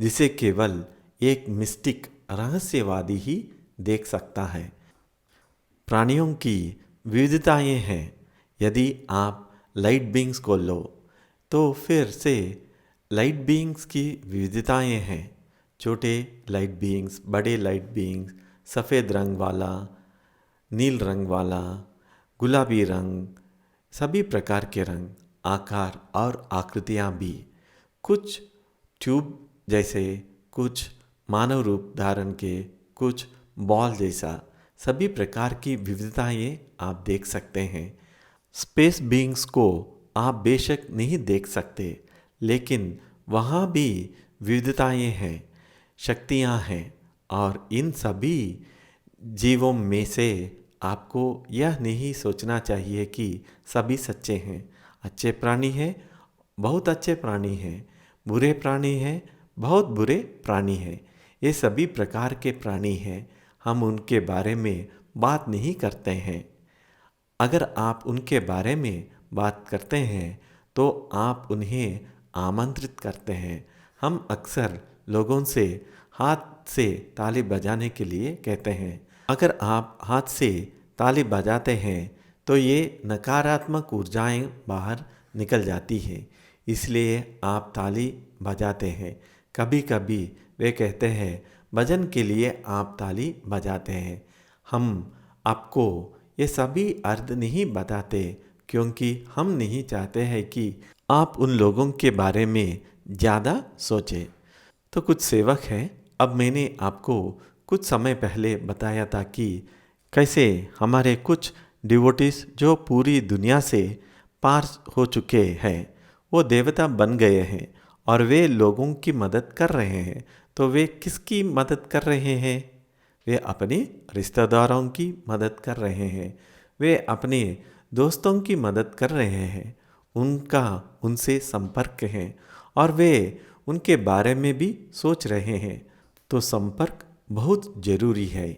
जिसे केवल एक मिस्टिक रहस्यवादी ही देख सकता है। प्राणियों की विविधताएं हैं। यदि आप लाइट बीइंग्स को लो तो फिर से लाइट बीइंग्स की विविधताएं हैं। छोटे लाइट बीइंग्स, बड़े लाइट बीइंग्स, सफ़ेद रंग वाला, नील रंग वाला, गुलाबी रंग, सभी प्रकार के रंग, आकार और आकृतियाँ भी। कुछ ट्यूब जैसे, कुछ मानव रूप धारण के, कुछ बॉल जैसा, सभी प्रकार की विविधताएं आप देख सकते हैं। स्पेस बीइंग्स को आप बेशक नहीं देख सकते, लेकिन वहाँ भी विविधताएं हैं, शक्तियाँ हैं, और इन सभी जीवों में से आपको यह नहीं सोचना चाहिए कि सभी सच्चे हैं। अच्छे प्राणी हैं, बहुत अच्छे प्राणी हैं, बुरे प्राणी हैं, बहुत बुरे प्राणी हैं। ये सभी प्रकार के प्राणी हैं। हम उनके बारे में बात नहीं करते हैं। अगर आप उनके बारे में बात करते हैं तो आप उन्हें आमंत्रित करते हैं। हम अक्सर लोगों से हाथ से ताली बजाने के लिए कहते हैं। अगर आप हाथ से ताली बजाते हैं तो ये नकारात्मक ऊर्जाएं बाहर निकल जाती हैं, इसलिए आप ताली बजाते हैं। कभी कभी वे कहते हैं भजन के लिए आप ताली बजाते हैं। हम आपको ये सभी अर्थ नहीं बताते क्योंकि हम नहीं चाहते हैं कि आप उन लोगों के बारे में ज़्यादा सोचें। तो कुछ सेवक हैं। अब मैंने आपको कुछ समय पहले बताया था कि कैसे हमारे कुछ डिवोटीज जो पूरी दुनिया से पार हो चुके हैं, वो देवता बन गए हैं और वे लोगों की मदद कर रहे हैं। तो वे किसकी मदद कर रहे हैं? वे अपने रिश्तेदारों की मदद कर रहे हैं, वे अपने दोस्तों की मदद कर रहे हैं, उनका उनसे संपर्क है और वे उनके बारे में भी सोच रहे हैं। तो संपर्क बहुत ज़रूरी है।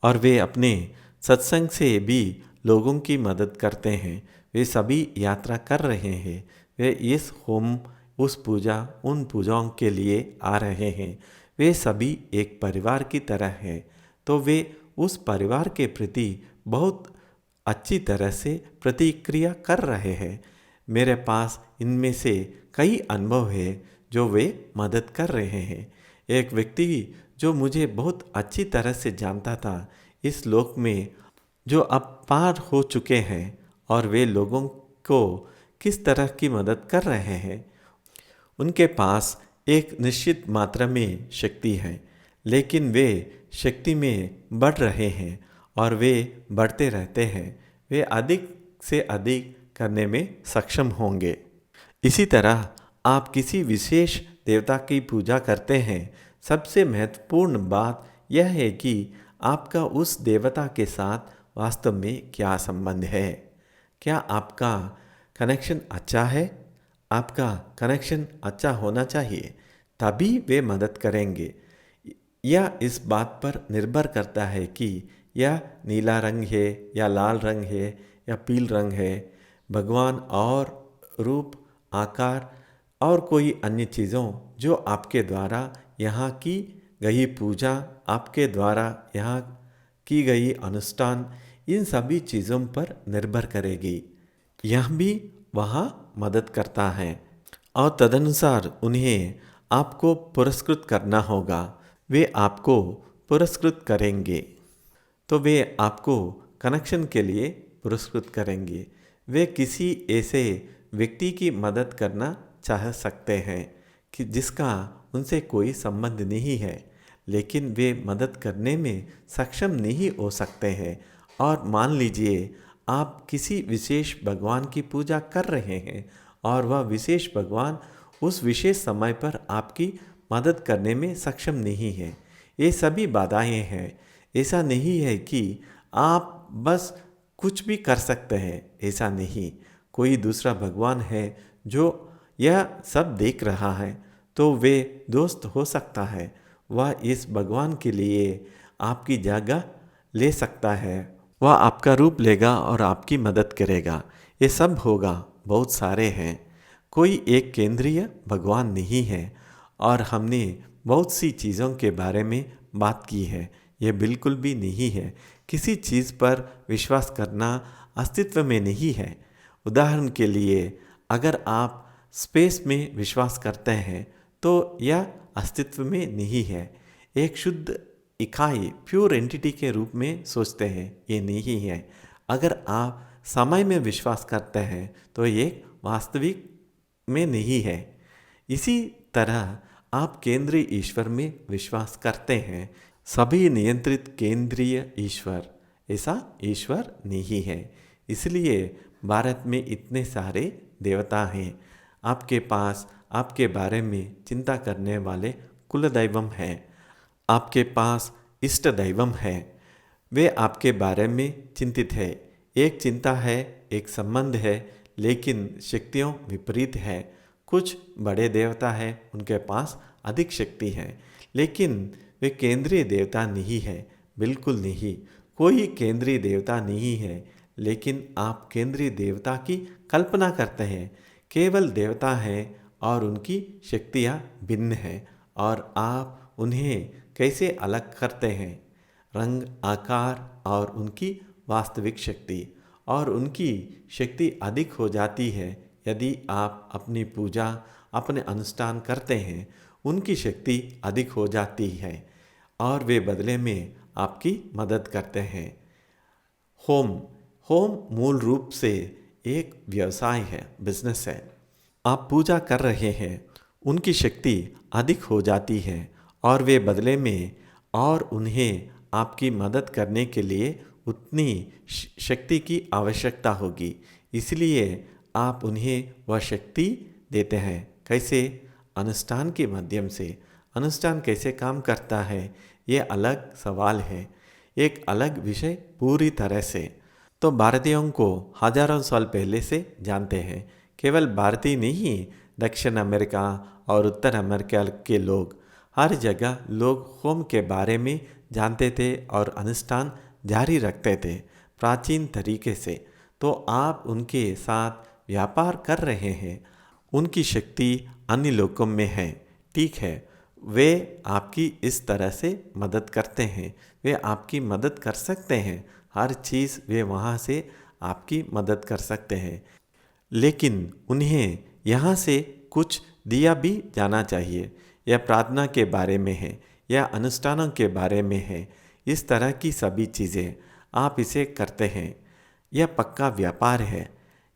और वे अपने सत्संग से भी लोगों की मदद करते हैं। वे सभी यात्रा कर रहे हैं। वे इस होम, उस पूजा, उन पूजाओं के लिए आ रहे हैं। वे सभी एक परिवार की तरह हैं। तो वे उस परिवार के प्रति बहुत अच्छी तरह से प्रतिक्रिया कर रहे हैं। मेरे पास इनमें से कई अनुभव है जो वे मदद कर रहे हैं। एक व्यक्ति जो मुझे बहुत अच्छी तरह से जानता था इस लोक में, जो अब पार हो चुके हैं, और वे लोगों को किस तरह की मदद कर रहे हैं। उनके पास एक निश्चित मात्रा में शक्ति है, लेकिन वे शक्ति में बढ़ रहे हैं और वे बढ़ते रहते हैं। वे अधिक से अधिक करने में सक्षम होंगे। इसी तरह आप किसी विशेष देवता की पूजा करते हैं। सबसे महत्वपूर्ण बात यह है कि आपका उस देवता के साथ वास्तव में क्या संबंध है। क्या आपका कनेक्शन अच्छा है? आपका कनेक्शन अच्छा होना चाहिए, तभी वे मदद करेंगे। यह इस बात पर निर्भर करता है कि यह नीला रंग है या लाल रंग है या पील रंग है। भगवान और रूप, आकार और कोई अन्य चीज़ों जो आपके द्वारा यहाँ की गई पूजा, आपके द्वारा यहाँ की गई अनुष्ठान, इन सभी चीज़ों पर निर्भर करेगी। यह भी वहाँ मदद करता है और तदनुसार उन्हें आपको पुरस्कृत करना होगा। वे आपको पुरस्कृत करेंगे, तो वे आपको कनेक्शन के लिए पुरस्कृत करेंगे। वे किसी ऐसे व्यक्ति की मदद करना चाह सकते हैं कि जिसका उनसे कोई संबंध नहीं है, लेकिन वे मदद करने में सक्षम नहीं हो सकते हैं। और मान लीजिए आप किसी विशेष भगवान की पूजा कर रहे हैं और वह विशेष भगवान उस विशेष समय पर आपकी मदद करने में सक्षम नहीं है। ये सभी बाधाएं हैं। ऐसा नहीं है कि आप बस कुछ भी कर सकते हैं, ऐसा नहीं। कोई दूसरा भगवान है जो यह सब देख रहा है, तो वे दोस्त हो सकता है। वह इस भगवान के लिए आपकी जगह ले सकता है, वह आपका रूप लेगा और आपकी मदद करेगा। ये सब होगा, बहुत सारे हैं, कोई एक केंद्रीय भगवान नहीं है। और हमने बहुत सी चीज़ों के बारे में बात की है, ये बिल्कुल भी नहीं है। किसी चीज़ पर विश्वास करना अस्तित्व में नहीं है। उदाहरण के लिए, अगर आप स्पेस में विश्वास करते हैं तो यह अस्तित्व में नहीं है। एक शुद्ध इकाई, प्योर एंटिटी के रूप में सोचते हैं, ये नहीं है। अगर आप समय में विश्वास करते हैं तो ये वास्तविक में नहीं है। इसी तरह आप केंद्रीय ईश्वर में विश्वास करते हैं, सभी नियंत्रित केंद्रीय ईश्वर, ऐसा ईश्वर नहीं है। इसलिए भारत में इतने सारे देवता हैं। आपके पास आपके बारे में चिंता करने वाले कुल दैवम हैं, आपके पास इष्ट दैवम है, वे आपके बारे में चिंतित है। एक चिंता है, एक संबंध है, लेकिन शक्तियों विपरीत है। कुछ बड़े देवता हैं, उनके पास अधिक शक्ति है, लेकिन वे केंद्रीय देवता नहीं है, बिल्कुल नहीं। कोई केंद्रीय देवता नहीं है, लेकिन आप केंद्रीय देवता की कल्पना करते हैं। केवल देवता हैं और उनकी शक्तियाँ भिन्न हैं, और आप उन्हें कैसे अलग करते हैं? रंग, आकार और उनकी वास्तविक शक्ति। और उनकी शक्ति अधिक हो जाती है यदि आप अपनी पूजा, अपने अनुष्ठान करते हैं। उनकी शक्ति अधिक हो जाती है और वे बदले में आपकी मदद करते हैं। होम मूल रूप से एक व्यवसाय है, बिजनेस है। आप पूजा कर रहे हैं, उनकी शक्ति अधिक हो जाती है और वे बदले में और उन्हें आपकी मदद करने के लिए उतनी शक्ति की आवश्यकता होगी। इसलिए आप उन्हें वह शक्ति देते हैं। कैसे? अनुष्ठान के माध्यम से। अनुष्ठान कैसे काम करता है, ये अलग सवाल है, एक अलग विषय पूरी तरह से। तो भारतीयों को हजारों साल पहले से जानते हैं। केवल भारतीय नहीं, दक्षिण अमेरिका और उत्तर अमेरिका के लोग, हर जगह लोग होम के बारे में जानते थे और अनुष्ठान जारी रखते थे प्राचीन तरीके से। तो आप उनके साथ व्यापार कर रहे हैं। उनकी शक्ति अन्य लोगों में है, ठीक है। वे आपकी इस तरह से मदद करते हैं, वे आपकी मदद कर सकते हैं। हर चीज़ वे वहाँ से आपकी मदद कर सकते हैं, लेकिन उन्हें यहाँ से कुछ दिया भी जाना चाहिए। यह प्रार्थना के बारे में है, यह अनुष्ठानों के बारे में है। इस तरह की सभी चीज़ें आप इसे करते हैं। यह पक्का व्यापार है,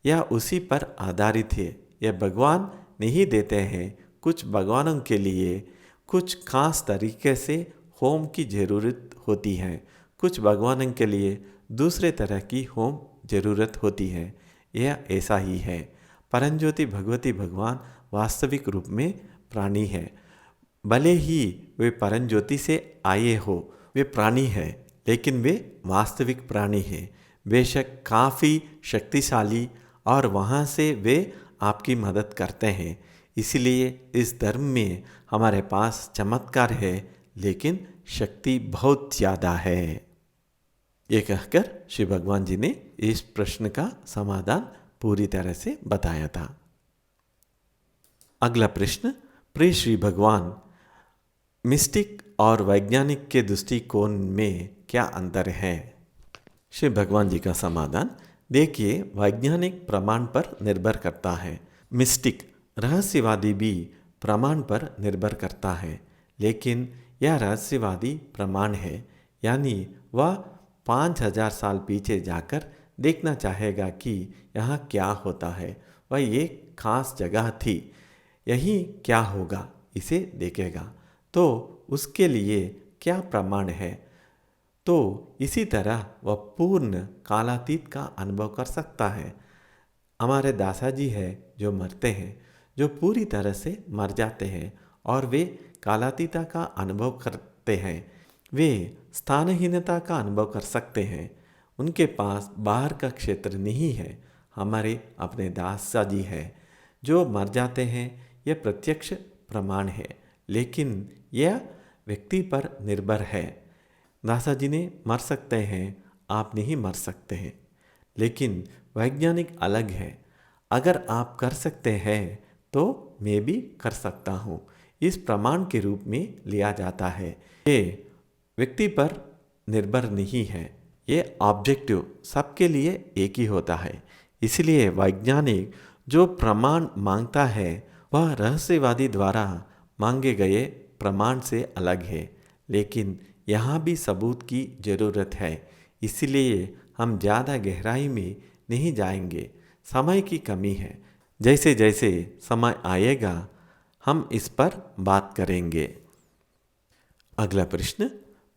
यह उसी पर आधारित है। यह भगवान नहीं देते हैं। कुछ भगवानों के लिए कुछ खास तरीके से होम की ज़रूरत होती है, कुछ भगवानों के लिए दूसरे तरह की होम ज़रूरत होती है। यह ऐसा ही है। परमज्योति भगवती भगवान वास्तविक रूप में प्राणी है। भले ही वे परमज्योति से आए हो, वे प्राणी हैं, लेकिन वे वास्तविक प्राणी हैं। बेशक काफ़ी शक्तिशाली, और वहाँ से वे आपकी मदद करते हैं। इसलिए इस धर्म में हमारे पास चमत्कार है, लेकिन शक्ति बहुत ज़्यादा है। ये कहकर श्री भगवान जी ने इस प्रश्न का समाधान पूरी तरह से बताया था। अगला प्रश्न, प्रिय श्री भगवान, मिस्टिक और वैज्ञानिक के दृष्टिकोण में क्या अंतर है? श्री भगवान जी का समाधान, देखिए, वैज्ञानिक प्रमाण पर निर्भर करता है, मिस्टिक रहस्यवादी भी प्रमाण पर निर्भर करता है। लेकिन यह रहस्यवादी प्रमाण है, यानी वह 5000 साल पीछे जाकर देखना चाहेगा कि यहाँ क्या होता है। वह एक खास जगह थी, यही क्या होगा इसे देखेगा। तो उसके लिए क्या प्रमाण है? तो इसी तरह वह पूर्ण कालातीत का अनुभव कर सकता है। हमारे दासाजी है जो मरते हैं, जो पूरी तरह से मर जाते हैं, और वे कालातीता का अनुभव करते हैं। वे स्थानहीनता का अनुभव कर सकते हैं। उनके पास बाहर का क्षेत्र नहीं है। हमारे अपने दासाजी है जो मर जाते हैं, यह प्रत्यक्ष प्रमाण है, लेकिन यह व्यक्ति पर निर्भर है। दासा जी ने मर सकते हैं, आप नहीं मर सकते हैं। लेकिन वैज्ञानिक अलग है। अगर आप कर सकते हैं तो मैं भी कर सकता हूँ, इस प्रमाण के रूप में लिया जाता है। ये व्यक्ति पर निर्भर नहीं है, ये ऑब्जेक्टिव सबके लिए एक ही होता है। इसलिए वैज्ञानिक जो प्रमाण मांगता है वह रहस्यवादी द्वारा मांगे गए प्रमाण से अलग है। लेकिन यहाँ भी सबूत की ज़रूरत है, इसलिए हम ज़्यादा गहराई में नहीं जाएंगे, समय की कमी है। जैसे जैसे समय आएगा हम इस पर बात करेंगे। अगला प्रश्न,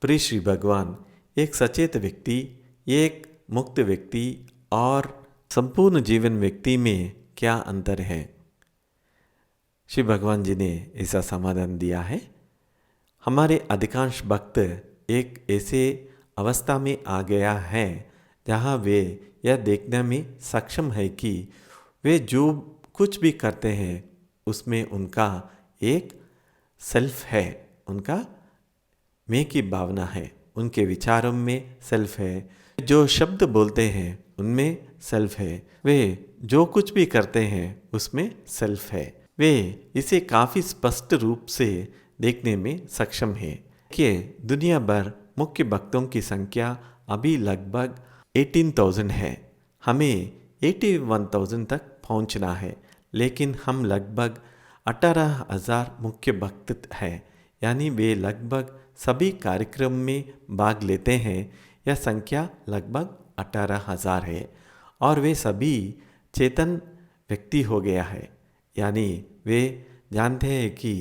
प्रिय श्री भगवान, एक सचेत व्यक्ति, एक मुक्त व्यक्ति और संपूर्ण जीवन व्यक्ति में क्या अंतर है? श्री भगवान जी ने ऐसा समाधान दिया है। हमारे अधिकांश भक्त एक ऐसे अवस्था में आ गया है जहाँ वे यह देखने में सक्षम है कि वे जो कुछ भी करते हैं उसमें उनका एक सेल्फ है, उनका मैं की भावना है, उनके विचारों में सेल्फ है, जो शब्द बोलते हैं उनमें सेल्फ है, वे जो कुछ भी करते हैं उसमें सेल्फ है। वे इसे काफ़ी स्पष्ट रूप से देखने में सक्षम है कि दुनिया भर मुख्य भक्तों की संख्या अभी लगभग 18,000 है। हमें 81,000 तक पहुंचना है, लेकिन हम लगभग 18,000 मुख्य भक्त हैं, यानी वे लगभग सभी कार्यक्रम में भाग लेते हैं। यह संख्या लगभग 18,000 है और वे सभी चेतन व्यक्ति हो गया है, यानी वे जानते हैं कि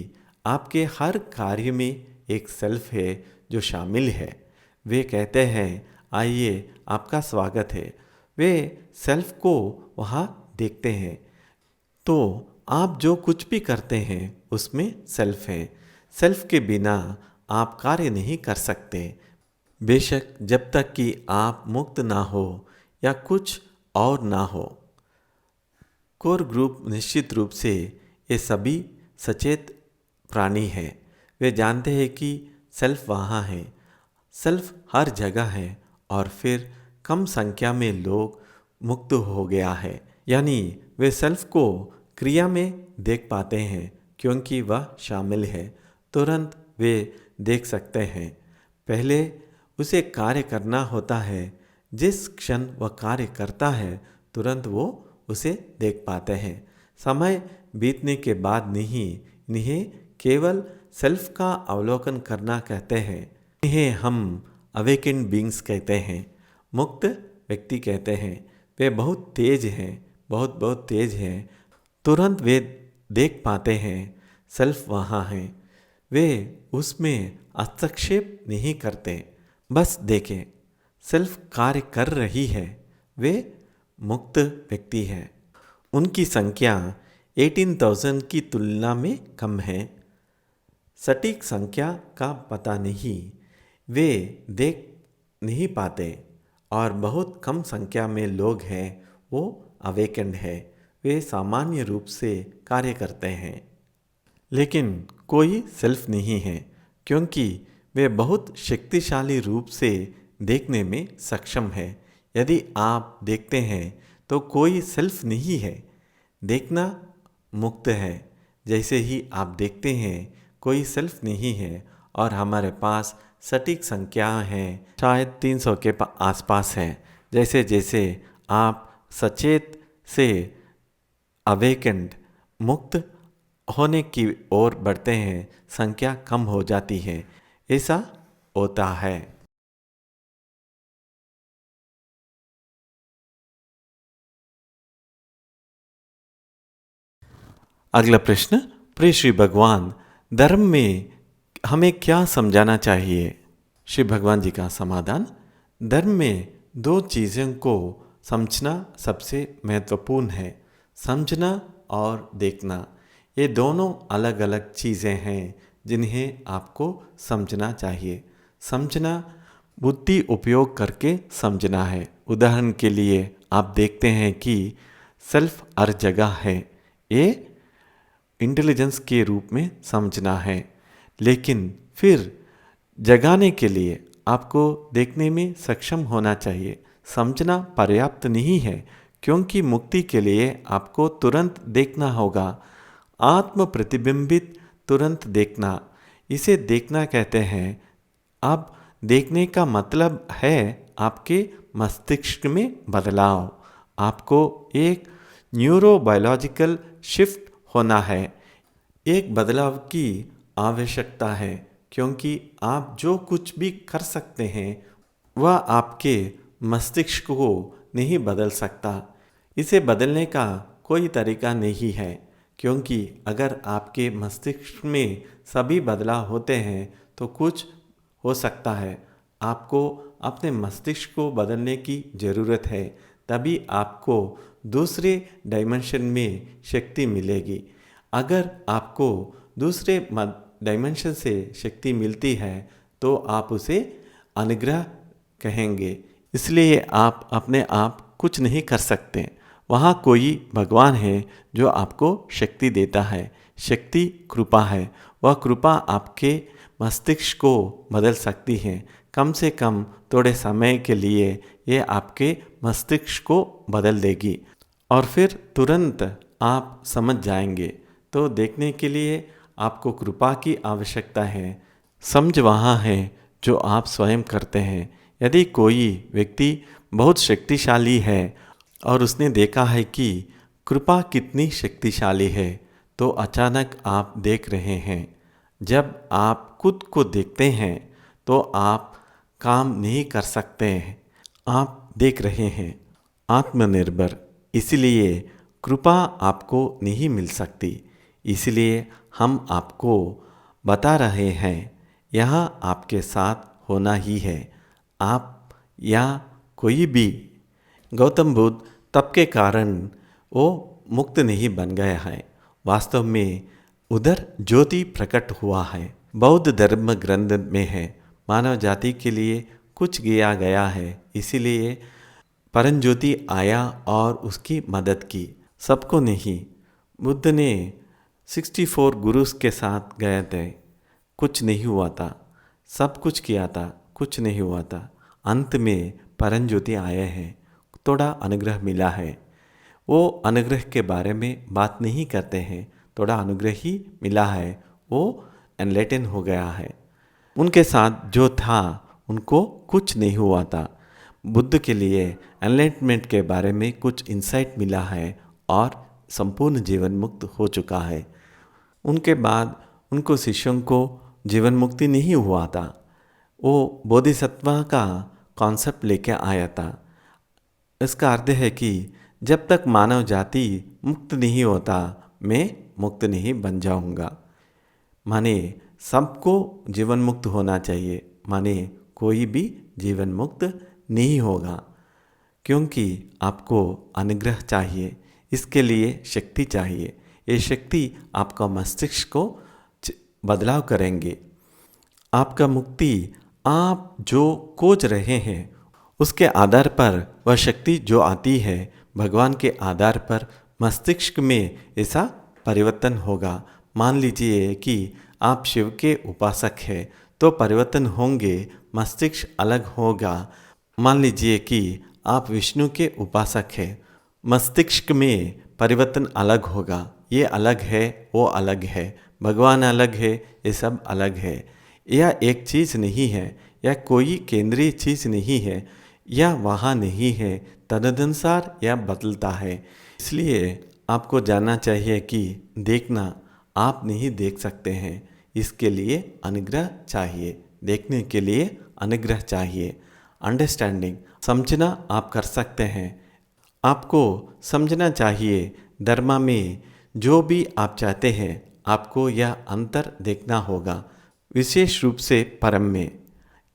आपके हर कार्य में एक सेल्फ है जो शामिल है। वे कहते हैं आइए आपका स्वागत है, वे सेल्फ को वहाँ देखते हैं। तो आप जो कुछ भी करते हैं उसमें सेल्फ है। सेल्फ के बिना आप कार्य नहीं कर सकते, बेशक जब तक कि आप मुक्त ना हो या कुछ और ना हो। कोर ग्रुप निश्चित रूप से ये सभी सचेत प्राणी हैं। वे जानते हैं कि सेल्फ वहाँ है, सेल्फ हर जगह है और फिर कम संख्या में लोग मुक्त हो गया है, यानी वे सेल्फ को क्रिया में देख पाते हैं क्योंकि वह शामिल है। तुरंत वे देख सकते हैं। पहले उसे कार्य करना होता है, जिस क्षण वह कार्य करता है तुरंत वो उसे देख पाते हैं। समय बीतने के बाद नहीं, इन्हें केवल सेल्फ का अवलोकन करना कहते हैं। इन्हें हम अवेकेंड बीइंग्स कहते हैं, मुक्त व्यक्ति कहते हैं। वे बहुत तेज हैं, बहुत तेज हैं। तुरंत वे देख पाते हैं सेल्फ वहाँ है। वे उसमें हस्तक्षेप नहीं करते, बस देखें सेल्फ कार्य कर रही है। वे मुक्त व्यक्ति हैं। उनकी संख्या 18,000 की तुलना में कम है। सटीक संख्या का पता नहीं, वे देख नहीं पाते और बहुत कम संख्या में लोग हैं वो अवेकेंड है। वे सामान्य रूप से कार्य करते हैं, लेकिन कोई सेल्फ नहीं है क्योंकि वे बहुत शक्तिशाली रूप से देखने में सक्षम है। यदि आप देखते हैं तो कोई सेल्फ नहीं है, देखना मुक्त है। जैसे ही आप देखते हैं कोई सेल्फ नहीं है और हमारे पास सटीक संख्या हैं, शायद 300 के आसपास हैं। जैसे जैसे आप सचेत से अवेकेंड मुक्त होने की ओर बढ़ते हैं, संख्या कम हो जाती है। ऐसा होता है। अगला प्रश्न, प्रिय श्री भगवान, धर्म में हमें क्या समझाना चाहिए? श्री भगवान जी का समाधान, धर्म में दो चीज़ों को समझना सबसे महत्वपूर्ण है, समझना और देखना। ये दोनों अलग अलग चीज़ें हैं जिन्हें आपको समझना चाहिए। समझना बुद्धि उपयोग करके समझना है। उदाहरण के लिए आप देखते हैं कि सेल्फ हर जगह है, ये इंटेलिजेंस के रूप में समझना है। लेकिन फिर जगाने के लिए आपको देखने में सक्षम होना चाहिए। समझना पर्याप्त नहीं है, क्योंकि मुक्ति के लिए आपको तुरंत देखना होगा। आत्म प्रतिबिंबित तुरंत देखना, इसे देखना कहते हैं। अब देखने का मतलब है आपके मस्तिष्क में बदलाव। आपको एक न्यूरोबायोलॉजिकल शिफ्ट होना है। एक बदलाव की आवश्यकता है, क्योंकि आप जो कुछ भी कर सकते हैं वह आपके मस्तिष्क को नहीं बदल सकता। इसे बदलने का कोई तरीका नहीं है, क्योंकि अगर आपके मस्तिष्क में सभी बदलाव होते हैं तो कुछ हो सकता है। आपको अपने मस्तिष्क को बदलने की ज़रूरत है, तभी आपको दूसरे डायमेंशन में शक्ति मिलेगी। अगर आपको दूसरे डायमेंशन से शक्ति मिलती है तो आप उसे अनुग्रह कहेंगे। इसलिए आप अपने आप कुछ नहीं कर सकते। वहाँ कोई भगवान है जो आपको शक्ति देता है। शक्ति कृपा है। वह कृपा आपके मस्तिष्क को बदल सकती है। कम से कम थोड़े समय के लिए ये आपके मस्तिष्क को बदल देगी और फिर तुरंत आप समझ जाएंगे। तो देखने के लिए आपको कृपा की आवश्यकता है। समझ वहाँ है जो आप स्वयं करते हैं। यदि कोई व्यक्ति बहुत शक्तिशाली है और उसने देखा है कि कृपा कितनी शक्तिशाली है, तो अचानक आप देख रहे हैं। जब आप खुद को देखते हैं तो आप काम नहीं कर सकते हैं। आप देख रहे हैं आत्मनिर्भर, इसलिए कृपा आपको नहीं मिल सकती। इसलिए हम आपको बता रहे हैं, यहाँ आपके साथ होना ही है। आप या कोई भी गौतम बुद्ध तप के कारण वो मुक्त नहीं बन गया है। वास्तव में उधर ज्योति प्रकट हुआ है। बौद्ध धर्म ग्रंथ में है, मानव जाति के लिए कुछ किया गया है, इसीलिए परम ज्योति आया और उसकी मदद की। सबको नहीं। बुद्ध ने 64 गुरुस के साथ गए थे, कुछ नहीं हुआ था। सब कुछ किया था, कुछ नहीं हुआ था। अंत में परम ज्योति आए हैं, थोड़ा अनुग्रह मिला है। वो अनुग्रह के बारे में बात नहीं करते हैं, थोड़ा अनुग्रह ही मिला है, वो एनलाइटन हो गया है। उनके साथ जो था उनको कुछ नहीं हुआ था। बुद्ध के लिए एनलाइटमेंट के बारे में कुछ इंसाइट मिला है और संपूर्ण जीवन मुक्त हो चुका है। उनके बाद उनको शिष्यों को जीवन मुक्ति नहीं हुआ था। वो बोधिसत्व का कॉन्सेप्ट लेके आया था। इसका अर्थ है कि जब तक मानव जाति मुक्त नहीं होता, मैं मुक्त नहीं बन जाऊंगा। माने सबको जीवन मुक्त होना चाहिए, माने कोई भी जीवन मुक्त नहीं होगा, क्योंकि आपको अनुग्रह चाहिए। इसके लिए शक्ति चाहिए। ये शक्ति आपका मस्तिष्क को बदलाव करेंगे। आपका मुक्ति आप जो खोज रहे हैं उसके आधार पर वह शक्ति जो आती है, भगवान के आधार पर मस्तिष्क में ऐसा परिवर्तन होगा। मान लीजिए कि आप शिव के उपासक हैं तो परिवर्तन होंगे, मस्तिष्क अलग होगा। मान लीजिए कि आप विष्णु के उपासक हैं, मस्तिष्क में परिवर्तन अलग होगा। ये अलग है, वो अलग है, भगवान अलग है, ये सब अलग है। यह एक चीज़ नहीं है, यह कोई केंद्रीय चीज़ नहीं है, यह वहाँ नहीं है, तदनुसार यह बदलता है। इसलिए आपको जानना चाहिए कि देखना आप नहीं देख सकते हैं, इसके लिए अनुग्रह चाहिए। देखने के लिए अनुग्रह चाहिए। अंडरस्टैंडिंग, समझना आप कर सकते हैं। आपको समझना चाहिए धर्म में जो भी आप चाहते हैं, आपको यह अंतर देखना होगा, विशेष रूप से परम में।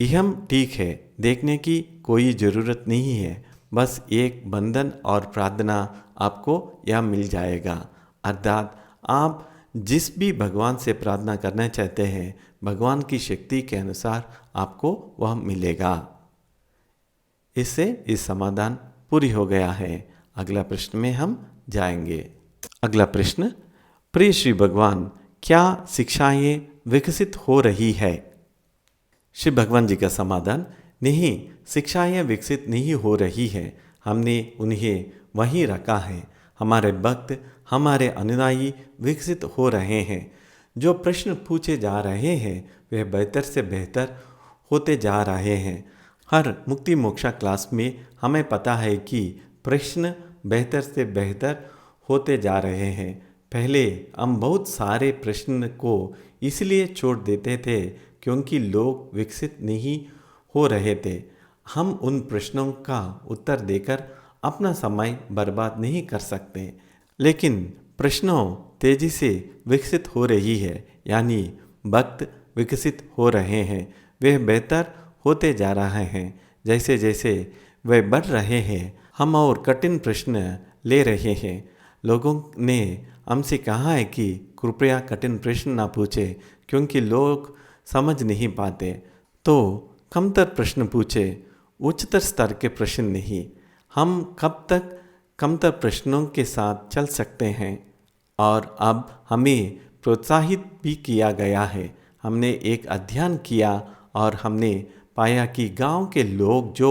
इहम ठीक है, देखने की कोई ज़रूरत नहीं है, बस एक बंधन और प्रार्थना आपको यह मिल जाएगा। अर्थात आप जिस भी भगवान से प्रार्थना करना चाहते हैं, भगवान की शक्ति के अनुसार आपको वह मिलेगा। इससे इस समाधान पूरी हो गया है। अगला प्रश्न में हम जाएंगे। अगला प्रश्न, प्रिय श्री भगवान, क्या शिक्षाएं विकसित हो रही है? श्री भगवान जी का समाधान, नहीं, शिक्षाएं विकसित नहीं हो रही है, हमने उन्हें वहीं रखा है। हमारे भक्त, हमारे अनुयायी विकसित हो रहे हैं। जो प्रश्न पूछे जा रहे हैं वे बेहतर से बेहतर होते जा रहे हैं। हर मुक्ति मोक्षा क्लास में हमें पता है कि प्रश्न बेहतर से बेहतर होते जा रहे हैं। पहले हम बहुत सारे प्रश्न को इसलिए छोड़ देते थे क्योंकि लोग विकसित नहीं हो रहे थे। हम उन प्रश्नों का उत्तर देकर अपना समय बर्बाद नहीं कर सकते। लेकिन प्रश्नों तेजी से विकसित हो रही है, यानी भक्त विकसित हो रहे हैं, वे बेहतर होते जा रहे हैं। जैसे जैसे वे बढ़ रहे हैं, हम और कठिन प्रश्न ले रहे हैं। लोगों ने हमसे कहा है कि कृपया कठिन प्रश्न ना पूछे क्योंकि लोग समझ नहीं पाते। तो कमतर प्रश्न पूछे, उच्चतर स्तर के प्रश्न नहीं। हम कब तक कमतर प्रश्नों के साथ चल सकते हैं? और अब हमें प्रोत्साहित भी किया गया है। हमने एक अध्ययन किया और हमने पाया कि गांव के लोग जो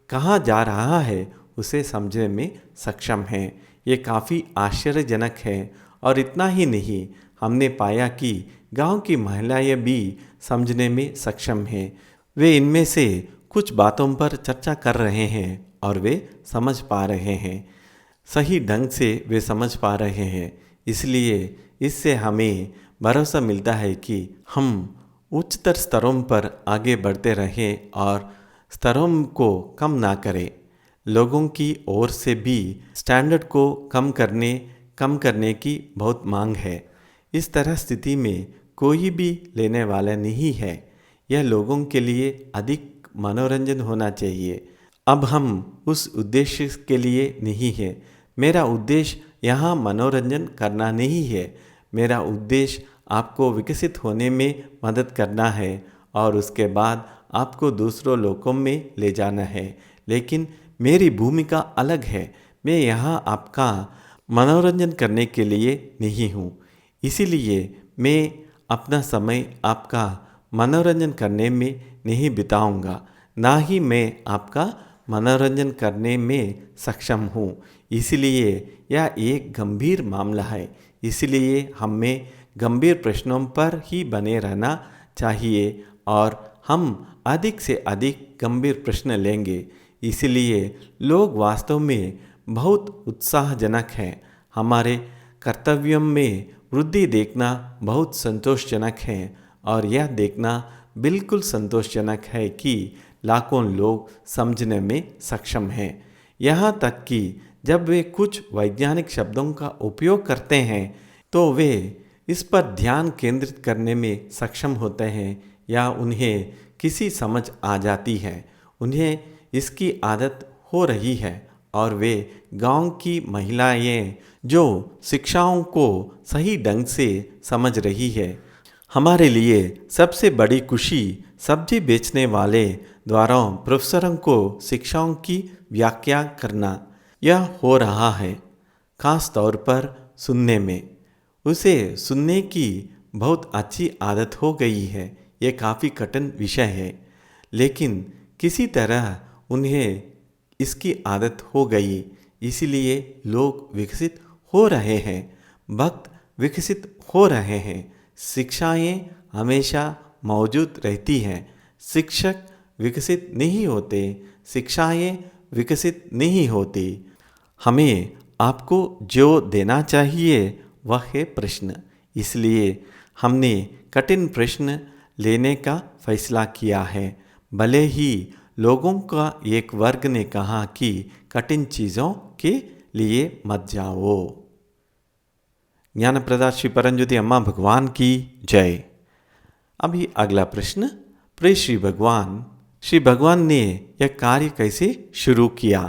कहाँ जा रहा है उसे समझने में सक्षम हैं। ये काफ़ी आश्चर्यजनक है। और इतना ही नहीं, हमने पाया कि गांव की महिलाएं भी समझने में सक्षम हैं। वे इनमें से कुछ बातों पर चर्चा कर रहे हैं और वे समझ पा रहे हैं, सही ढंग से वे समझ पा रहे हैं। इसलिए इससे हमें भरोसा मिलता है कि हम उच्चतर स्तरों पर आगे बढ़ते रहें और स्तरों को कम ना करें। लोगों की ओर से भी स्टैंडर्ड को कम करने की बहुत मांग है। इस तरह स्थिति में कोई भी लेने वाला नहीं है। यह लोगों के लिए अधिक मनोरंजन होना चाहिए। अब हम उस उद्देश्य के लिए नहीं है। मेरा उद्देश्य यहाँ मनोरंजन करना नहीं है। मेरा उद्देश्य आपको विकसित होने में मदद करना है और उसके बाद आपको दूसरों लोकों में ले जाना है। लेकिन मेरी भूमिका अलग है। मैं यहाँ आपका मनोरंजन करने के लिए नहीं हूँ। इसीलिए मैं अपना समय आपका मनोरंजन करने में नहीं बिताऊंगा, ना ही मैं आपका मनोरंजन करने में सक्षम हूँ। इसलिए यह एक गंभीर मामला है। इसलिए हमें गंभीर प्रश्नों पर ही बने रहना चाहिए और हम अधिक से अधिक गंभीर प्रश्न लेंगे। इसलिए लोग वास्तव में बहुत उत्साहजनक हैं। हमारे कर्तव्यों में वृद्धि देखना बहुत संतोषजनक है और यह देखना बिल्कुल संतोषजनक है कि लाखों लोग समझने में सक्षम हैं। यहाँ तक कि जब वे कुछ वैज्ञानिक शब्दों का उपयोग करते हैं तो वे इस पर ध्यान केंद्रित करने में सक्षम होते हैं या उन्हें किसी समझ आ जाती है। उन्हें इसकी आदत हो रही है और वे गांव की महिलाएं जो शिक्षाओं को सही ढंग से समझ रही है। हमारे लिए सबसे बड़ी खुशी सब्जी बेचने वाले द्वारा प्रोफेसरों को शिक्षाओं की व्याख्या करना यह हो रहा है, खास तौर पर सुनने में। उसे सुनने की बहुत अच्छी आदत हो गई है। ये काफ़ी कठिन विषय है, लेकिन किसी तरह उन्हें इसकी आदत हो गई। इसलिए लोग विकसित हो रहे हैं, भक्त विकसित हो रहे हैं। शिक्षाएं हमेशा मौजूद रहती हैं। शिक्षक विकसित नहीं होते, शिक्षाएं विकसित नहीं होती। हमें आपको जो देना चाहिए वह है प्रश्न। इसलिए हमने कठिन प्रश्न लेने का फैसला किया है। भले ही लोगों का एक वर्ग ने कहा कि कठिन चीज़ों के लिए मत जाओ। ज्ञानप्रदा श्री परमज्योति अम्मा भगवान की जय। अभी अगला प्रश्न, प्रिय श्री भगवान ने यह कार्य कैसे शुरू किया?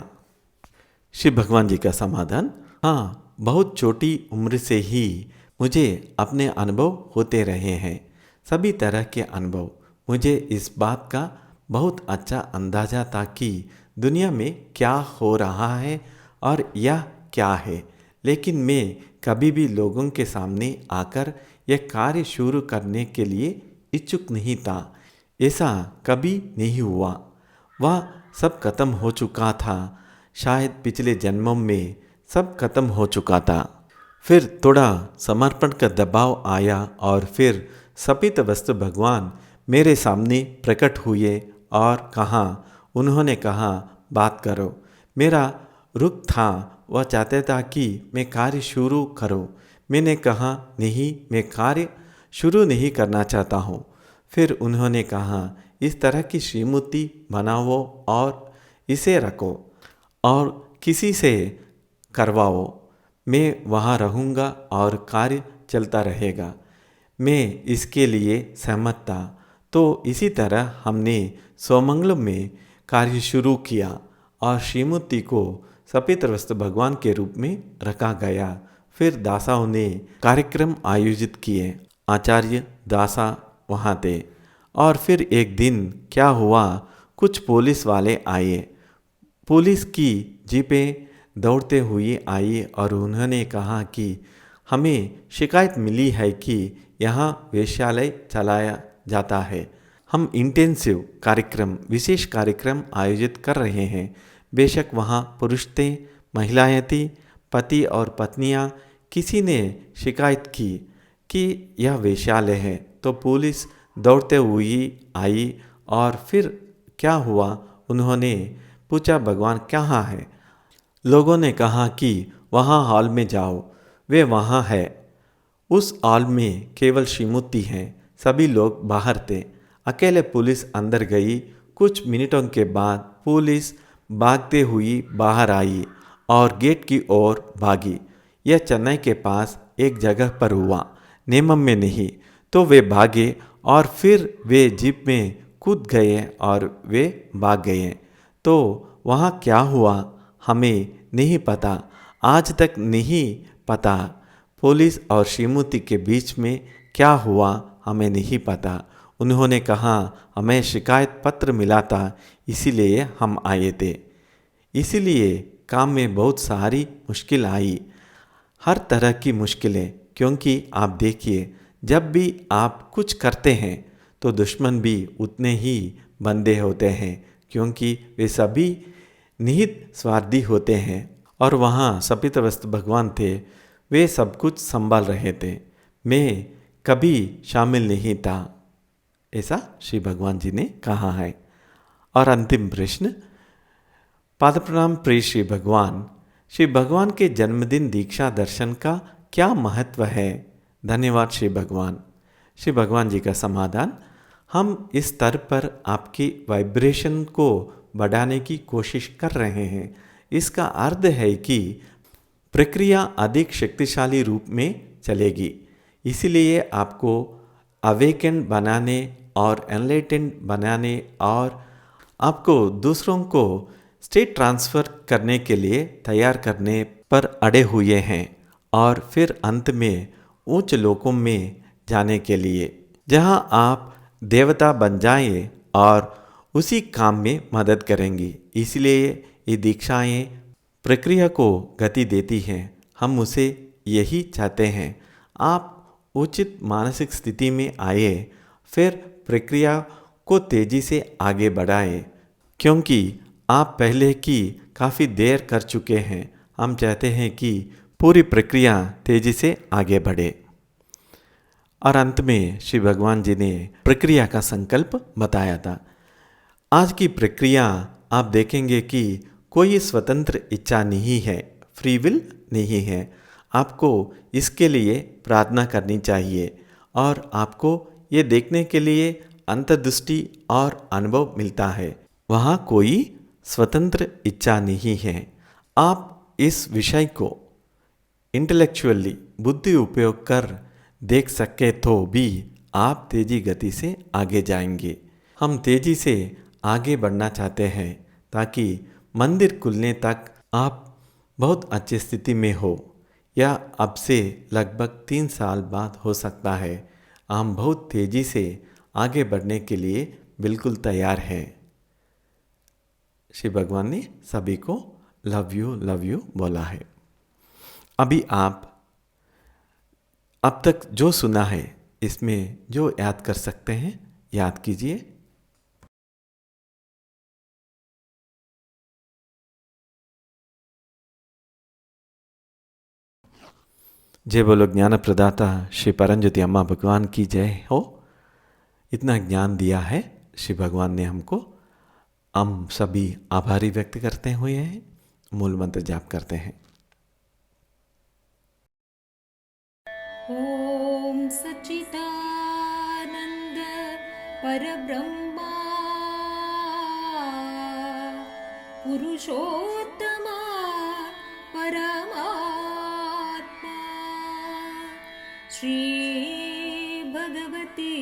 श्री भगवान जी का समाधान, हाँ, बहुत छोटी उम्र से ही मुझे अपने अनुभव होते रहे हैं। सभी तरह के अनुभव। मुझे इस बात का बहुत अच्छा अंदाजा था कि दुनिया में क्या हो रहा है और यह क्या है। लेकिन मैं कभी भी लोगों के सामने आकर यह कार्य शुरू करने के लिए इच्छुक नहीं था। ऐसा कभी नहीं हुआ। वह सब खत्म हो चुका था। शायद पिछले जन्मों में सब खत्म हो चुका था। फिर थोड़ा समर्पण का दबाव आया और फिर सपित वस्तु भगवान मेरे सामने प्रकट हुए और कहा, उन्होंने कहा बात करो। मेरा रुख था, वह चाहता था कि मैं कार्य शुरू करूं। मैंने कहा नहीं, मैं कार्य शुरू नहीं करना चाहता हूँ। फिर उन्होंने कहा इस तरह की श्रीमूर्ति बनाओ और इसे रखो और किसी से करवाओ। मैं वहाँ रहूँगा और कार्य चलता रहेगा। मैं इसके लिए सहमत था। तो इसी तरह हमने सोमंगलम में कार्य शुरू किया और श्रीमूर्ति को सपित वस्तु भगवान के रूप में रखा गया। फिर दासाओं ने कार्यक्रम आयोजित किए। आचार्य दासा वहाँ थे। और फिर एक दिन क्या हुआ, कुछ पुलिस वाले आए। पुलिस की जीपें दौड़ते हुए आई और उन्होंने कहा कि हमें शिकायत मिली है कि यहाँ वेश्यालय चलाया जाता है। हम इंटेंसिव कार्यक्रम, विशेष कार्यक्रम आयोजित कर रहे हैं। बेशक वहाँ पुरुष थे, महिलाएं थी, पति और पत्नियाँ। किसी ने शिकायत की कि यह वेश्यालय है तो पुलिस दौड़ते हुए आई। और फिर क्या हुआ, उन्होंने पूछा भगवान कहाँ है। लोगों ने कहा कि वहाँ हॉल में जाओ। वे वहाँ है। उस हॉल में केवल श्रीमूर्ति हैं। सभी लोग बाहर थे। अकेले पुलिस अंदर गई। कुछ मिनटों के बाद पुलिस भागते हुई बाहर आई और गेट की ओर भागी। यह चेन्नई के पास एक जगह पर हुआ, नेमम में नहीं। तो वे भागे और फिर वे जीप में कूद गए और वे भाग गए। तो वहाँ क्या हुआ हमें नहीं पता, आज तक नहीं पता। पुलिस और श्रीमूर्ति के बीच में क्या हुआ हमें नहीं पता। उन्होंने कहा हमें शिकायत पत्र मिला था, इसीलिए हम आए थे। इसीलिए काम में बहुत सारी मुश्किल आई, हर तरह की मुश्किलें। क्योंकि आप देखिए, जब भी आप कुछ करते हैं तो दुश्मन भी उतने ही बंदे होते हैं, क्योंकि वे सभी निहित स्वार्थी होते हैं। और वहाँ सपित वस्तु भगवान थे, वे सब कुछ संभाल रहे थे। मैं कभी शामिल नहीं था, ऐसा श्री भगवान जी ने कहा है। और अंतिम प्रश्न, पाद प्रणाम प्रिय श्री भगवान। श्री भगवान के जन्मदिन दीक्षा दर्शन का क्या महत्व है? धन्यवाद श्री भगवान। श्री भगवान जी का समाधान, हम इस स्तर पर आपकी वाइब्रेशन को बढ़ाने की कोशिश कर रहे हैं। इसका अर्थ है कि प्रक्रिया अधिक शक्तिशाली रूप में चलेगी। इसीलिए आपको अवेकन बनाने और एनलाइटेंड बनाने और आपको दूसरों को स्टेट ट्रांसफ़र करने के लिए तैयार करने पर अड़े हुए हैं। और फिर अंत में उच्च लोकों में जाने के लिए, जहां आप देवता बन जाएं और उसी काम में मदद करेंगी। इसलिए ये दीक्षाएं प्रक्रिया को गति देती हैं। हम उसे यही चाहते हैं। आप उचित मानसिक स्थिति में आए, फिर प्रक्रिया को तेजी से आगे बढ़ाएं, क्योंकि आप पहले की काफ़ी देर कर चुके हैं। हम चाहते हैं कि पूरी प्रक्रिया तेजी से आगे बढ़े। और अंत में श्री भगवान जी ने प्रक्रिया का संकल्प बताया था। आज की प्रक्रिया आप देखेंगे कि कोई स्वतंत्र इच्छा नहीं है, फ्री विल नहीं है। आपको इसके लिए प्रार्थना करनी चाहिए और आपको ये देखने के लिए अंतर्दृष्टि और अनुभव मिलता है। वहाँ कोई स्वतंत्र इच्छा नहीं है। आप इस विषय को इंटेलेक्चुअली बुद्धि उपयोग कर देख सके तो भी आप तेजी गति से आगे जाएंगे। हम तेजी से आगे बढ़ना चाहते हैं ताकि मंदिर खुलने तक आप बहुत अच्छी स्थिति में हो, या अब से लगभग 3 साल बाद हो सकता है। हम बहुत तेजी से आगे बढ़ने के लिए बिल्कुल तैयार हैं। श्री भगवान ने सभी को लव यू बोला है। अभी आप अब तक जो सुना है इसमें जो याद कर सकते हैं याद कीजिए। जय बोलो ज्ञान प्रदाता श्री परमज्योति अम्मा भगवान की जय हो। इतना ज्ञान दिया है श्री भगवान ने हमको, हम सभी आभारी व्यक्त करते हुए हैं। मूल मंत्र जाप करते हैं। ॐ सच्चिदानन्द परब्रह्मा पुरुषोत्तमा परमात्मा श्री भगवती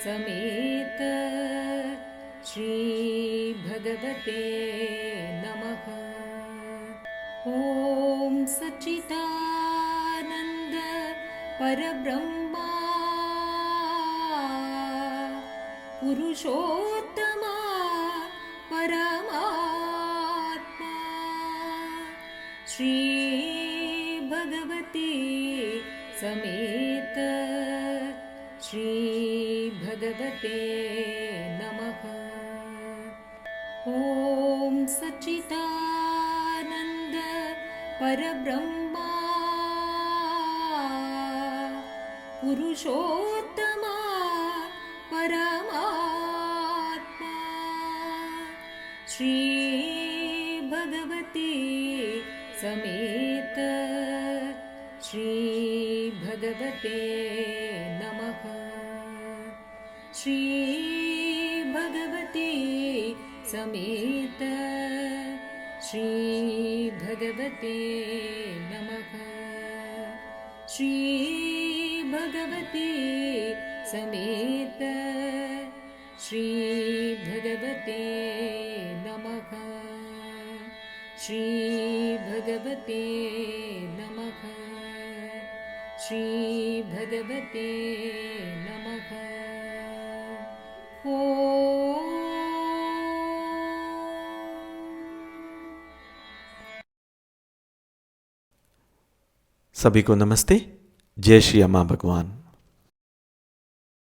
समेत श्री भगवते नमः। ॐ सच्चिदानन्द परब्रह्मा पुरुषोत्तमा परमात्मा श्री भगवती समेत श्री भगवते नमः। ॐ सच्चिदानन्द परब्रह्मा पुरुषोत्तमा परमात्मा श्री भगवती समेत श्री भगवते नमः। श्री भगवती समेत श्री भगवते नमः। श्री भगवती समेत श्री भगवते नमः। श्री भगवते नमः। श्री भगवते नमः। सभी को नमस्ते। जय श्री अम्मा भगवान।